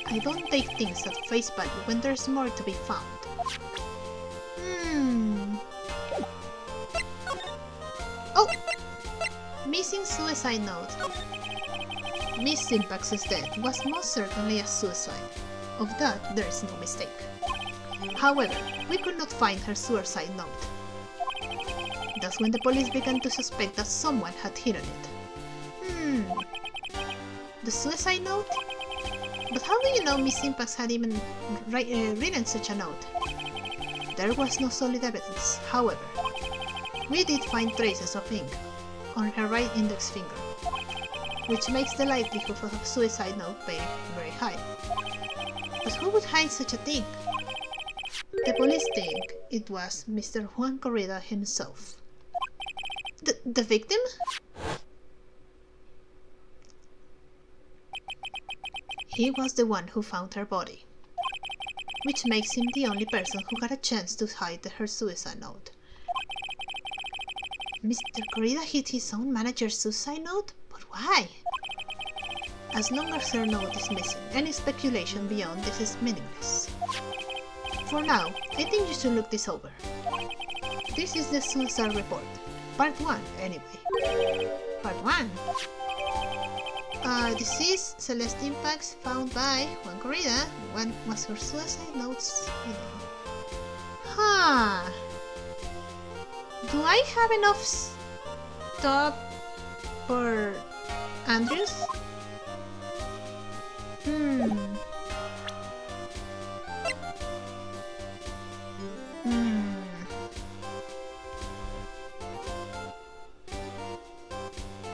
I don't take things at face value when there's more to be found. Oh! Missing suicide note. Miss Impax's death was most certainly a suicide. Of that, there is no mistake. However, we could not find her suicide note. That's when the police began to suspect that someone had hidden it. The suicide note? But how do you know Miss Impax had even written such a note? There was no solid evidence, however. We did find traces of ink on her right index finger, which makes the likelihood of a suicide note very, very high. But who would hide such a thing? The police think it was Mr. Juan Corrida himself. The victim? He was the one who found her body, which makes him the only person who got a chance to hide her suicide note. Mr. Corrida hid his own manager's suicide note? But why? As long as her note is missing, any speculation beyond this is meaningless. For now, I think you should look this over. This is the suicide report. Part 1, anyway. Part 1. Deceased Celeste Impacts found by Juan Corrida. When was her suicide notes hidden? Do I have enough stuff for Andrews?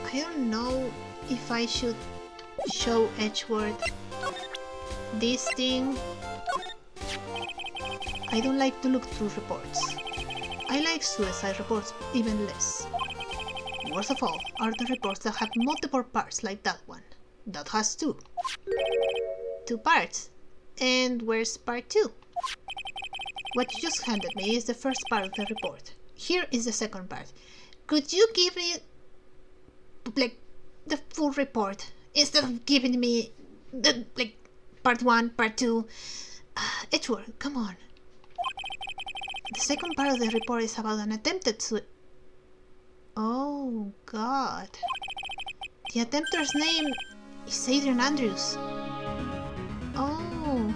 I don't know if I should show Edgeworth this thing. I don't like to look through reports. I like suicide reports even less. Worst of all are the reports that have multiple parts like that one. That has 2. 2 parts. And where's part 2? What you just handed me is the first part of the report. Here is the second part. Could you give me like the full report instead of giving me the part 1, part 2? Edgeworth, come on. The second part of the report is about an attempted suicide. Oh god. The attempter's name is Adrian Andrews. Oh.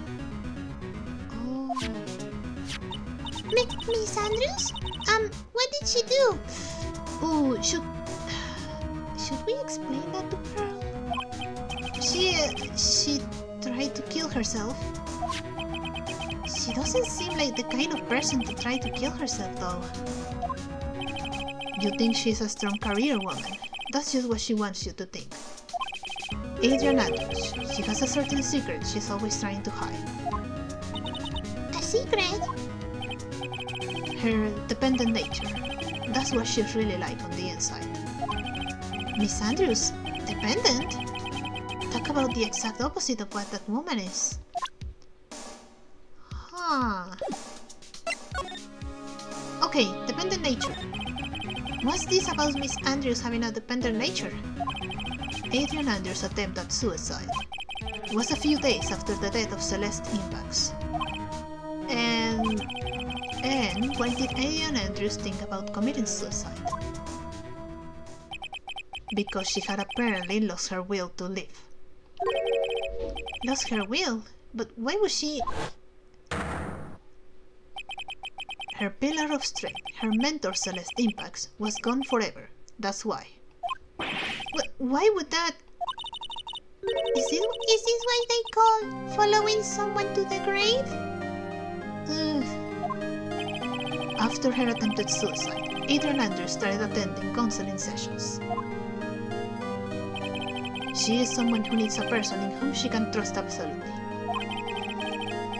Miss Andrews? What did she do? Oh, should we explain that to her? She tried to kill herself. She doesn't seem like the kind of person to try to kill herself, though. You think she's a strong career woman. That's just what she wants you to think. Adrian Andrews. She has a certain secret she's always trying to hide. A secret? Her dependent nature. That's what she's really like on the inside. Miss Andrews, dependent? Talk about the exact opposite of what that woman is. Huh. Okay, dependent nature. What's this about Miss Andrews having a dependent nature? Adrian Andrews' attempt at suicide was a few days after the death of Celeste Impax. And why did Adrian Andrews think about committing suicide? Because she had apparently lost her will to live. Lost her will? But why would she... Her pillar of strength, her mentor Celeste Impax, was gone forever. That's why. Why would that... Is this why they call following someone to the grave? After her attempted suicide, Adrian Andrews started attending counseling sessions. She is someone who needs a person in whom she can trust absolutely.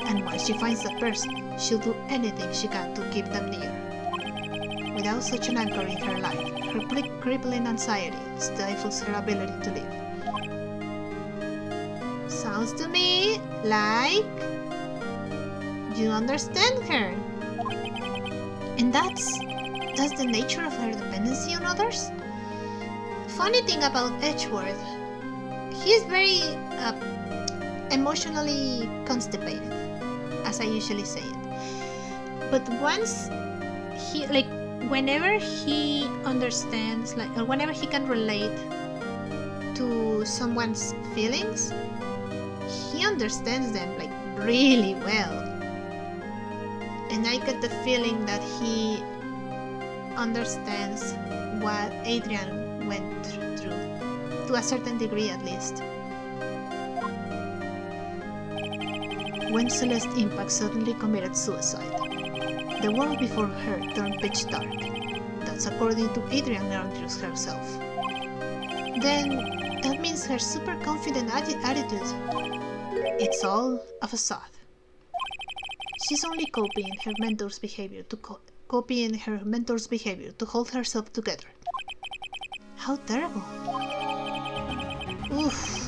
And once she finds that person, she'll do anything she can to keep them near. Without such an anchor in her life, her crippling anxiety stifles her ability to live. Sounds to me like you understand her. And that's the nature of her dependency on others? Funny thing about Edgeworth, he is very emotionally constipated, as I usually say it. But once he, like, whenever he understands, like, or whenever he can relate to someone's feelings, he understands them, like, really well. And I get the feeling that he understands what Adrian went through, to a certain degree at least. When Celeste Impax suddenly committed suicide, the world before her turned pitch dark. That's according to Adrian Andrews herself. Then that means her super confident attitude, it's all a facade. She's only copying her mentor's behavior to hold herself together. How terrible. Oof.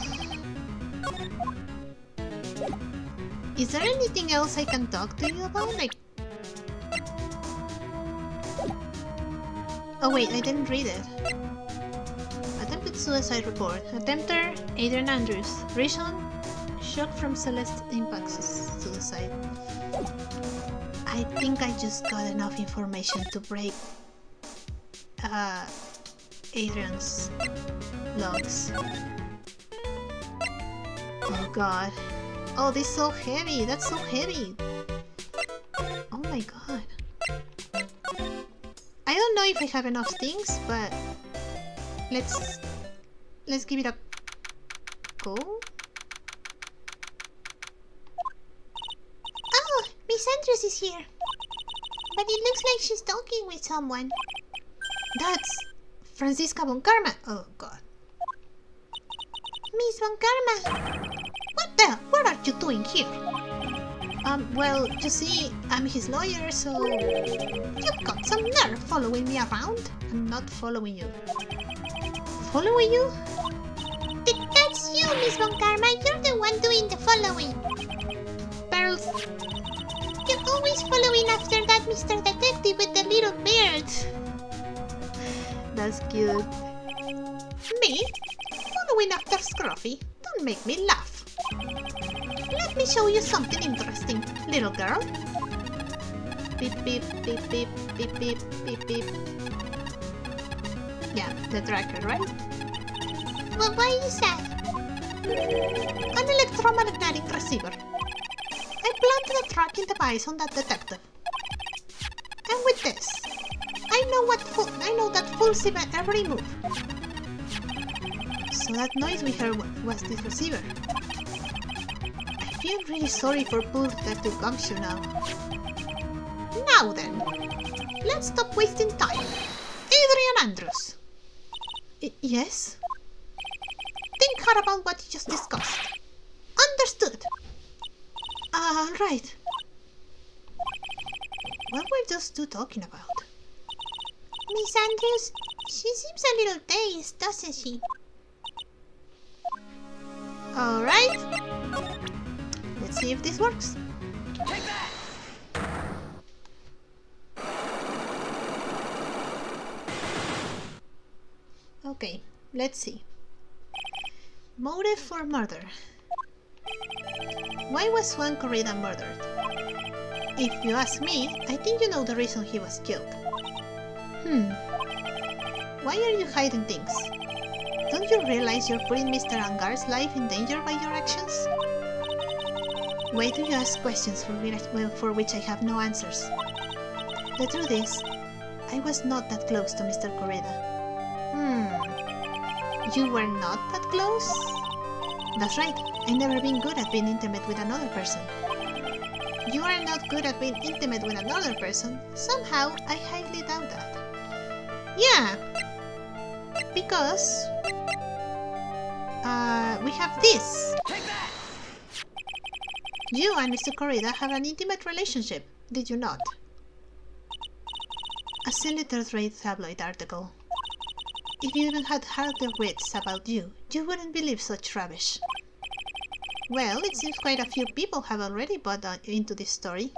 Is there anything else I can talk to you about? Like... Oh wait, I didn't read it. Attempted suicide report. Attempter, Adrian Andrews. Reason, shock from Celeste Impax's suicide. I think I just got enough information to break Adrian's logs. Oh god. Oh, this is so heavy. That's so heavy. Oh my god. I don't know if I have enough things, but let's give it a go. Oh, Miss Andrews is here. But it looks like she's talking with someone. That's Francisca Von Karma. Oh god. Miss Von Karma. What are you doing here? Well, you see, I'm his lawyer, so... You've got some nerve following me around. I'm not following you. Following you? That's you, Miss Von Karma. You're the one doing the following. Pearls. You're always following after that Mr. Detective with the little beard. That's cute. Me? Following after Scruffy? Don't make me laugh. Let me show you something interesting, little girl. Beep beep beep beep beep beep beep beep. Yeah, the tracker, right? Well, why is that? An electromagnetic receiver. I planted a tracking device on that detective. And with this, I know that fool's every move. So that noise we heard was this receiver. I feel really sorry for poor Detective Gumshoe now. Now then, let's stop wasting time. Adrian Andrews. Yes? Think more about what you just discussed. Understood. Right. What were those two talking about? Miss Andrews, she seems a little dazed, doesn't she? Alright. Let's see if this works. Okay, let's see. Motive for murder. Why was Juan Corrida murdered? If you ask me, I think you know the reason he was killed. Why are you hiding things? Don't you realize you're putting Mr. Angar's life in danger by your actions? Why do you ask questions for which I have no answers? The truth is, I was not that close to Mr. Corrida. You were not that close? That's right, I've never been good at being intimate with another person. You are not good at being intimate with another person? Somehow, I highly doubt that. Yeah, because we have this. You and Mr. Corrida have an intimate relationship, did you not? A silly third-rate tabloid article. If you even had half the wits about you, you wouldn't believe such rubbish. Well, it seems quite a few people have already bought into this story.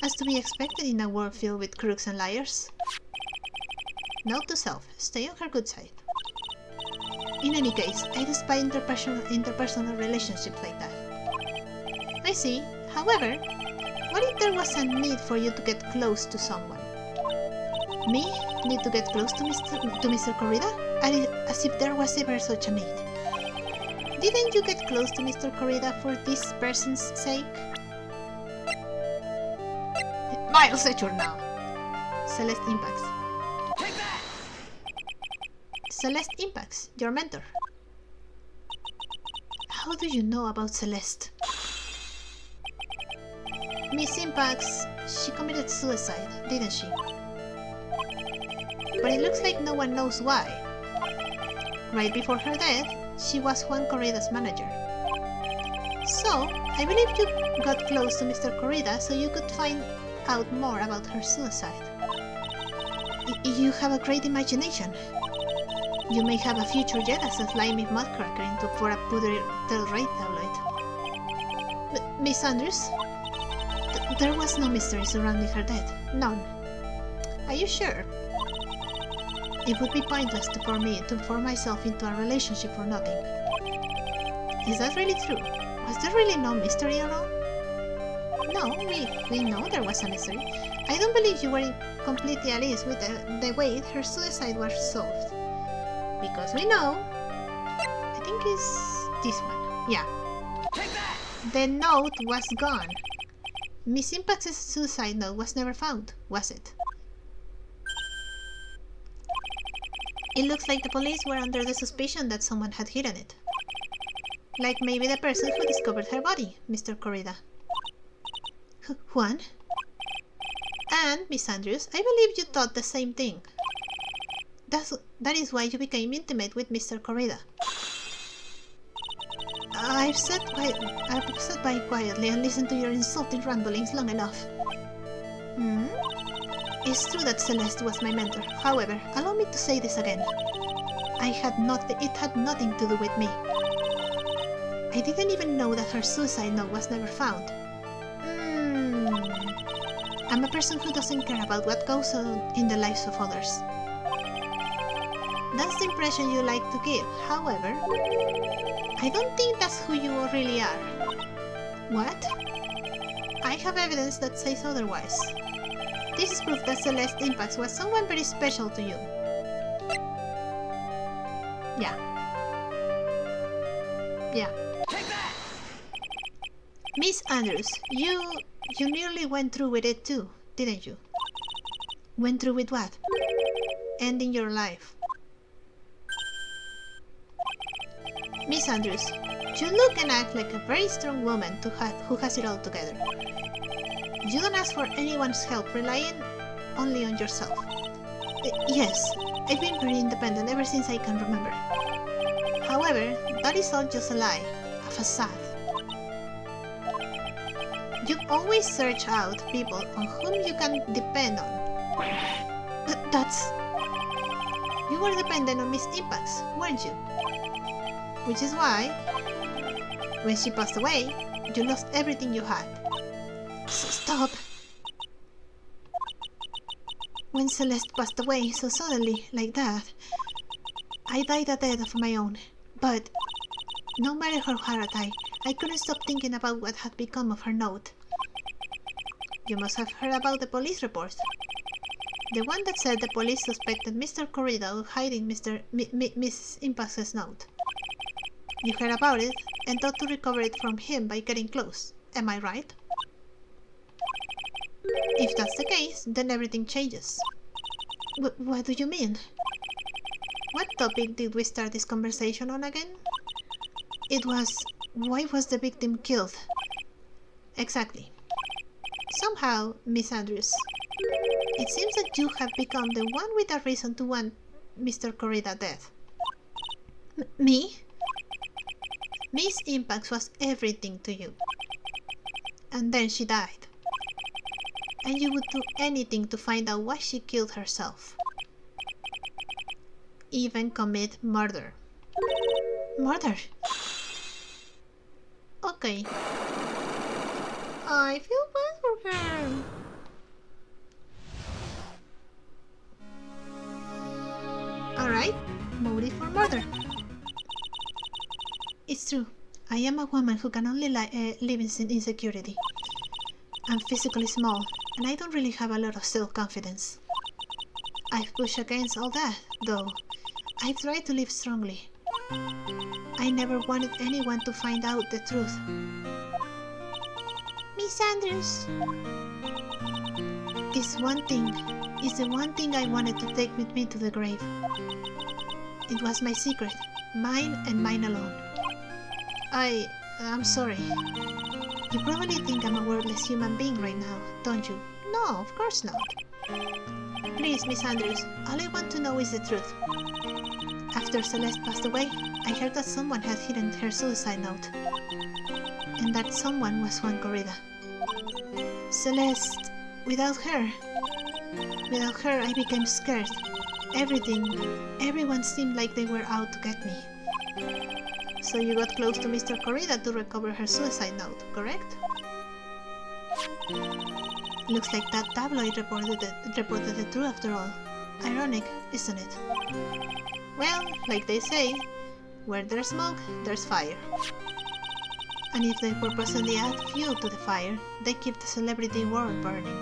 As to be expected in a world filled with crooks and liars. Note to self, stay on her good side. In any case, I despise interpersonal relationships like that. I see. However, what if there was a need for you to get close to someone? Me? Need to get close to Mr. Corrida? As if there was ever such a need. Didn't you get close to Mr. Corrida for this person's sake? Miles at your now. Celeste Impacts. Celeste Impacts, your mentor. How do you know about Celeste? Miss Impacts, she committed suicide, didn't she? But it looks like no one knows why. Right before her death, she was Juan Corrida's manager. So, I believe you got close to Mr. Corrida so you could find out more about her suicide. You have a great imagination. You may have a future yet as a slimy mudcracker for a third-rate tabloid. Miss Andrews? There was no mystery surrounding her death. None. Are you sure? It would be pointless for me to pour myself into a relationship for nothing. Is that really true? Was there really no mystery at all? No, we know there was a mystery. I don't believe you were completely at ease with the way her suicide was solved. Because we know... I think it's this one. Yeah. The note was gone. Miss Impact's suicide note was never found, was it? It looks like the police were under the suspicion that someone had hidden it. Like maybe the person who discovered her body, Mr. Corrida. Juan? And, Miss Andrews, I believe you thought the same thing. That is why you became intimate with Mr. Corrida. I've sat by quietly and listened to your insulting ramblings long enough. It's true that Celeste was my mentor. However, allow me to say this again. It had nothing to do with me. I didn't even know that her suicide note was never found. I'm a person who doesn't care about what goes on in the lives of others. That's the impression you like to give. However, I don't think that's who you really are. What? I have evidence that says otherwise. This is proof that Celeste Impacts was someone very special to you. Yeah. Miss Andrews, you nearly went through with it too, didn't you? Went through with what? Ending your life. Miss Andrews, you look and act like a very strong woman who has it all together. You don't ask for anyone's help, relying only on yourself. Yes, I've been very independent ever since I can remember. However, that is all just a lie, a facade. You always search out people on whom you can depend on. That's... You were dependent on Miss Impacts, weren't you? Which is why, when she passed away, you lost everything you had. So stop! When Celeste passed away so suddenly, like that, I died a death of my own. But no matter how hard I couldn't stop thinking about what had become of her note. You must have heard about the police report. The one that said the police suspected Mr. Corrida of hiding Mrs. Impact's note. You heard about it and thought to recover it from him by getting close. Am I right? If that's the case, then everything changes. What do you mean? What topic did we start this conversation on again? It was, why was the victim killed? Exactly. Somehow, Miss Andrews, it seems that you have become the one with a reason to want Mr. Corrida dead. Me? Miss Impacts was everything to you. And then she died. And you would do anything to find out why she killed herself. Even commit murder. Murder? Okay. I feel bad for her. Alright, motive for murder. It's true. I am a woman who can only live in insecurity. I'm physically small, and I don't really have a lot of self-confidence. I've pushed against all that, though. I've tried to live strongly. I never wanted anyone to find out the truth. Miss Andrews, this one thing is the one thing I wanted to take with me to the grave. It was my secret, mine and mine alone. I'm sorry. You probably think I'm a worthless human being right now, don't you? No, of course not. Please, Miss Andrews, all I want to know is the truth. After Celeste passed away, I heard that someone had hidden her suicide note. And that someone was Juan Corrida. Celeste, without her I became scared. Everyone seemed like they were out to get me. So you got close to Mr. Corrida to recover her suicide note, correct? Looks like that tabloid reported the truth after all. Ironic, isn't it? Well, like they say, where there's smoke, there's fire. And if they purposely add fuel to the fire, they keep the celebrity world burning.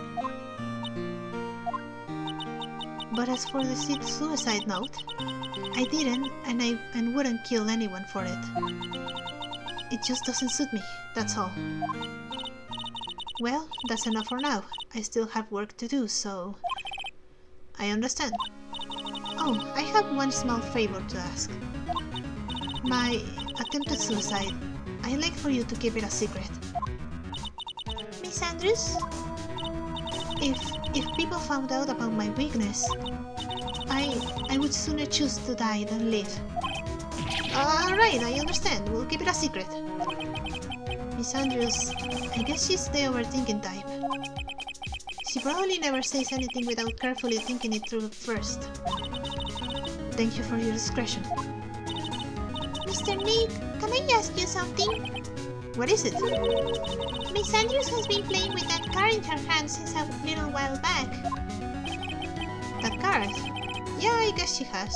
But as for the suicide note, I didn't and wouldn't kill anyone for it. It just doesn't suit me, that's all. Well, that's enough for now. I still have work to do, so... I understand. Oh, I have one small favor to ask. My attempted suicide, I'd like for you to keep it a secret. Miss Andrews? If people found out about my weakness, I would sooner choose to die than live. Alright, I understand. We'll keep it a secret. Miss Andrews, I guess she's the overthinking type. She probably never says anything without carefully thinking it through first. Thank you for your discretion. Mr. Nick, can I ask you something? What is it? Miss Andrews has been playing with that card in her hand since a little while back. That card? Yeah, I guess she has.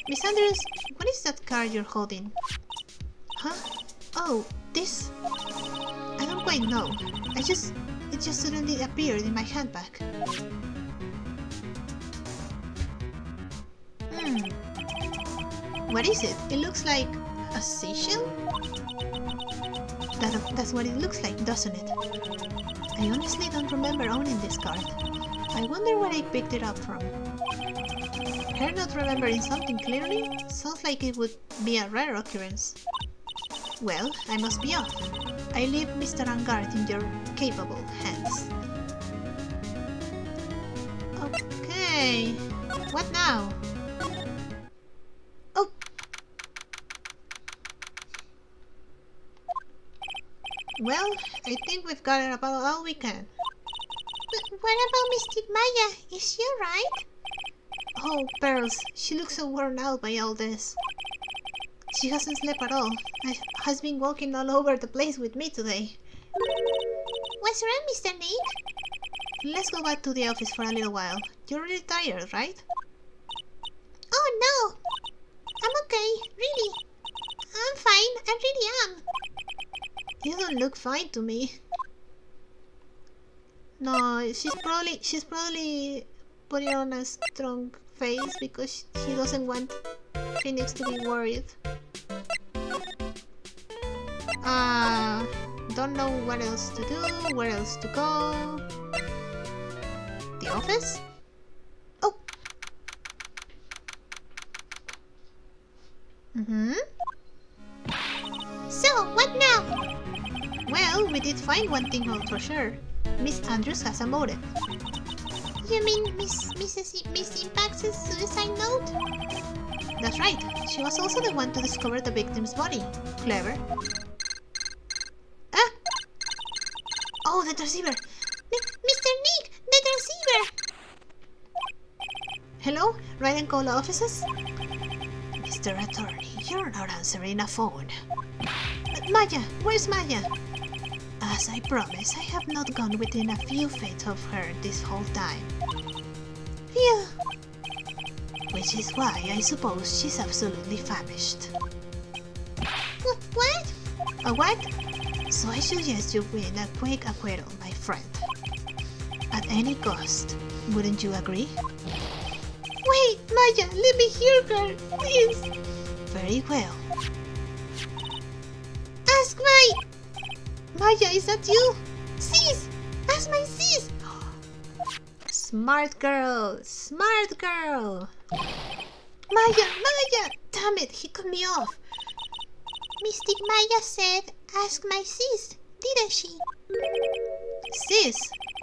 Miss Andrews, what is that card you're holding? Huh? Oh, this? I don't quite know. It just suddenly appeared in my handbag. What is it? It looks like a seashell? That's what it looks like, doesn't it? I honestly don't remember owning this card. I wonder where I picked it up from. Her not remembering something clearly sounds like it would be a rare occurrence. Well, I must be off. I leave Mr. Angard in your capable hands. Okay, what now? Oh! Well, I think we've got about all we can. But what about Mystic Maya? Is she alright? Oh, Pearls, she looks so worn out by all this. She hasn't slept at all. Has been walking all over the place with me today. What's wrong, Mr. Nick? Let's go back to the office for a little while. You're really tired, right? Oh no! I'm okay, really. I'm fine, I really am. You don't look fine to me. No, she's probably putting on a strong face because she doesn't want Phoenix to be worried. Don't know what else to do, where else to go. The office? Oh! So, what now? Well, we did find one thing out for sure. Miss Andrews has a motive. You mean Miss Impact's suicide note? That's right. She was also the one to discover the victim's body. Clever. Ah! Oh, the receiver! Mr. Nick, the receiver! Hello? Wright and Cola offices? Mr. Attorney, you're not answering a phone. Maya! Where's Maya? As I promised, I have not gone within a few feet of her this whole time. Phew! Which is why I suppose she's absolutely famished. What? A what? So I suggest you win a quick acquittal, my friend. At any cost. Wouldn't you agree? Wait, Maya, let me hear her, please. Very well. Ask my... Maya, is that you? Sis! Ask my sis! Smart girl! Smart girl! Maya! Damn it, he cut me off. Mystic Maya said, ask my sis, didn't she? Sis?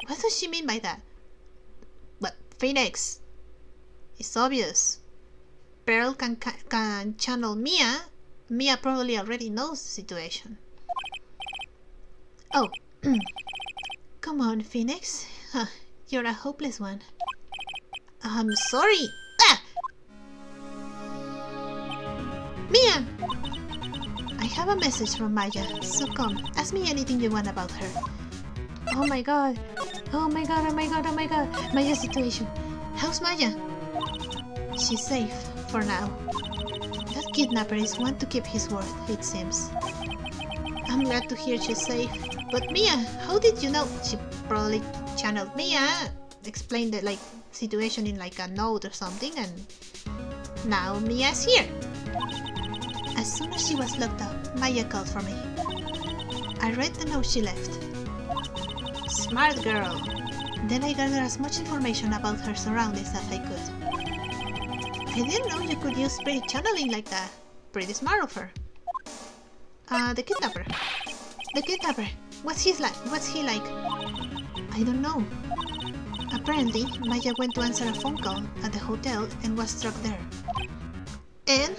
What does she mean by that? But Phoenix, it's obvious. Pearl can channel Mia. Mia probably already knows the situation. Oh, come on, Phoenix. You're a hopeless one. I'm sorry. Ah! Mia! I have a message from Maya, so come, ask me anything you want about her. Oh my god. Oh my god. Maya's situation. How's Maya? She's safe, for now. That kidnapper is one to keep his word, it seems. I'm glad to hear she's safe. But Mia, how did you know? She probably channeled Mia, explained the situation in a note or something, and now Mia's here. As soon as she was locked up, Maya called for me. I read the note she left. Smart girl. Then I gathered as much information about her surroundings as I could. I didn't know you could use spirit channeling like that. Pretty smart of her. The kidnapper. What's he like? I don't know. Apparently, Maya went to answer a phone call at the hotel and was struck there. And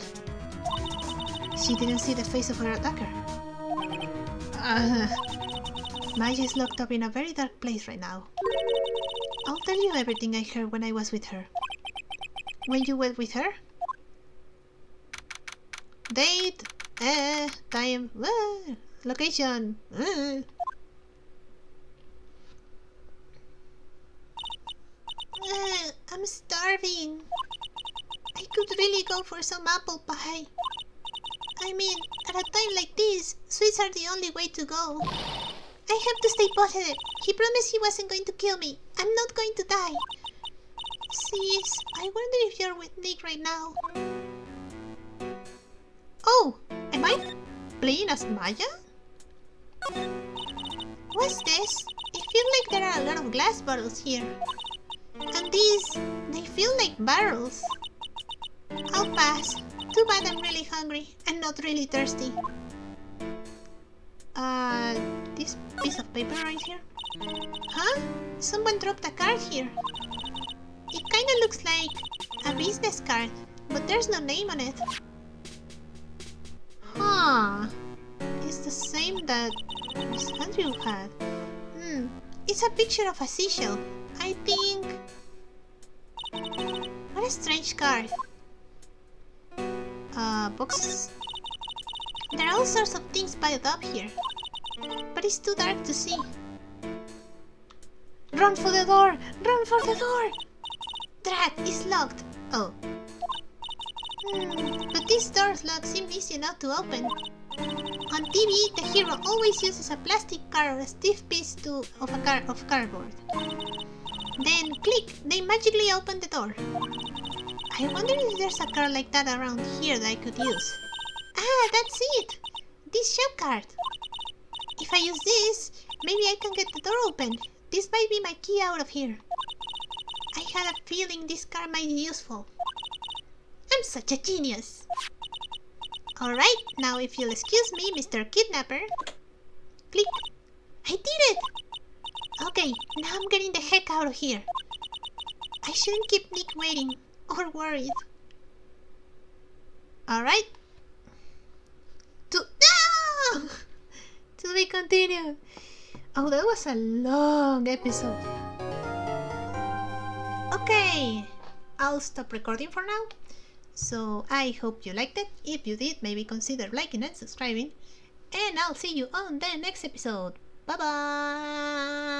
she didn't see the face of her attacker. Maya is locked up in a very dark place right now. I'll tell you everything I heard when I was with her. When you were with her? Date, time, location. I'm starving. I could really go for some apple pie. I mean, at a time like this, sweets are the only way to go. I have to stay positive. He promised he wasn't going to kill me. I'm not going to die. Sis, I wonder if you're with Nick right now. Oh, am I playing as Maya? What's this? It feels like there are a lot of glass bottles here. And these, they feel like barrels. I'll pass. Too bad I'm really hungry and not really thirsty. This piece of paper right here? Huh? Someone dropped a card here. It kinda looks like a business card, but there's no name on it. Huh. It's the same that Miss Andrew had. It's a picture of a seashell. I think... What a strange card. Boxes. There are all sorts of things piled up here. But it's too dark to see. Run for the door! Run for the door! Drat, it's locked. Oh. But these doors look seem easy enough to open. On TV, the hero always uses a plastic car or a stiff piece of cardboard. Then, click, they magically open the door. I wonder if there's a card like that around here that I could use. Ah, that's it! This shop card. If I use this, maybe I can get the door open. This might be my key out of here. I had a feeling this card might be useful. I'm such a genius. Alright, now if you'll excuse me, Mr. Kidnapper. Click. I did it! Okay, now I'm getting the heck out of here. I shouldn't keep Nick waiting or worried. Alright. To be continued. Oh, that was a long episode. Okay, I'll stop recording for now. So I hope you liked it. If you did, maybe consider liking and subscribing. And I'll see you on the next episode. Bye bye!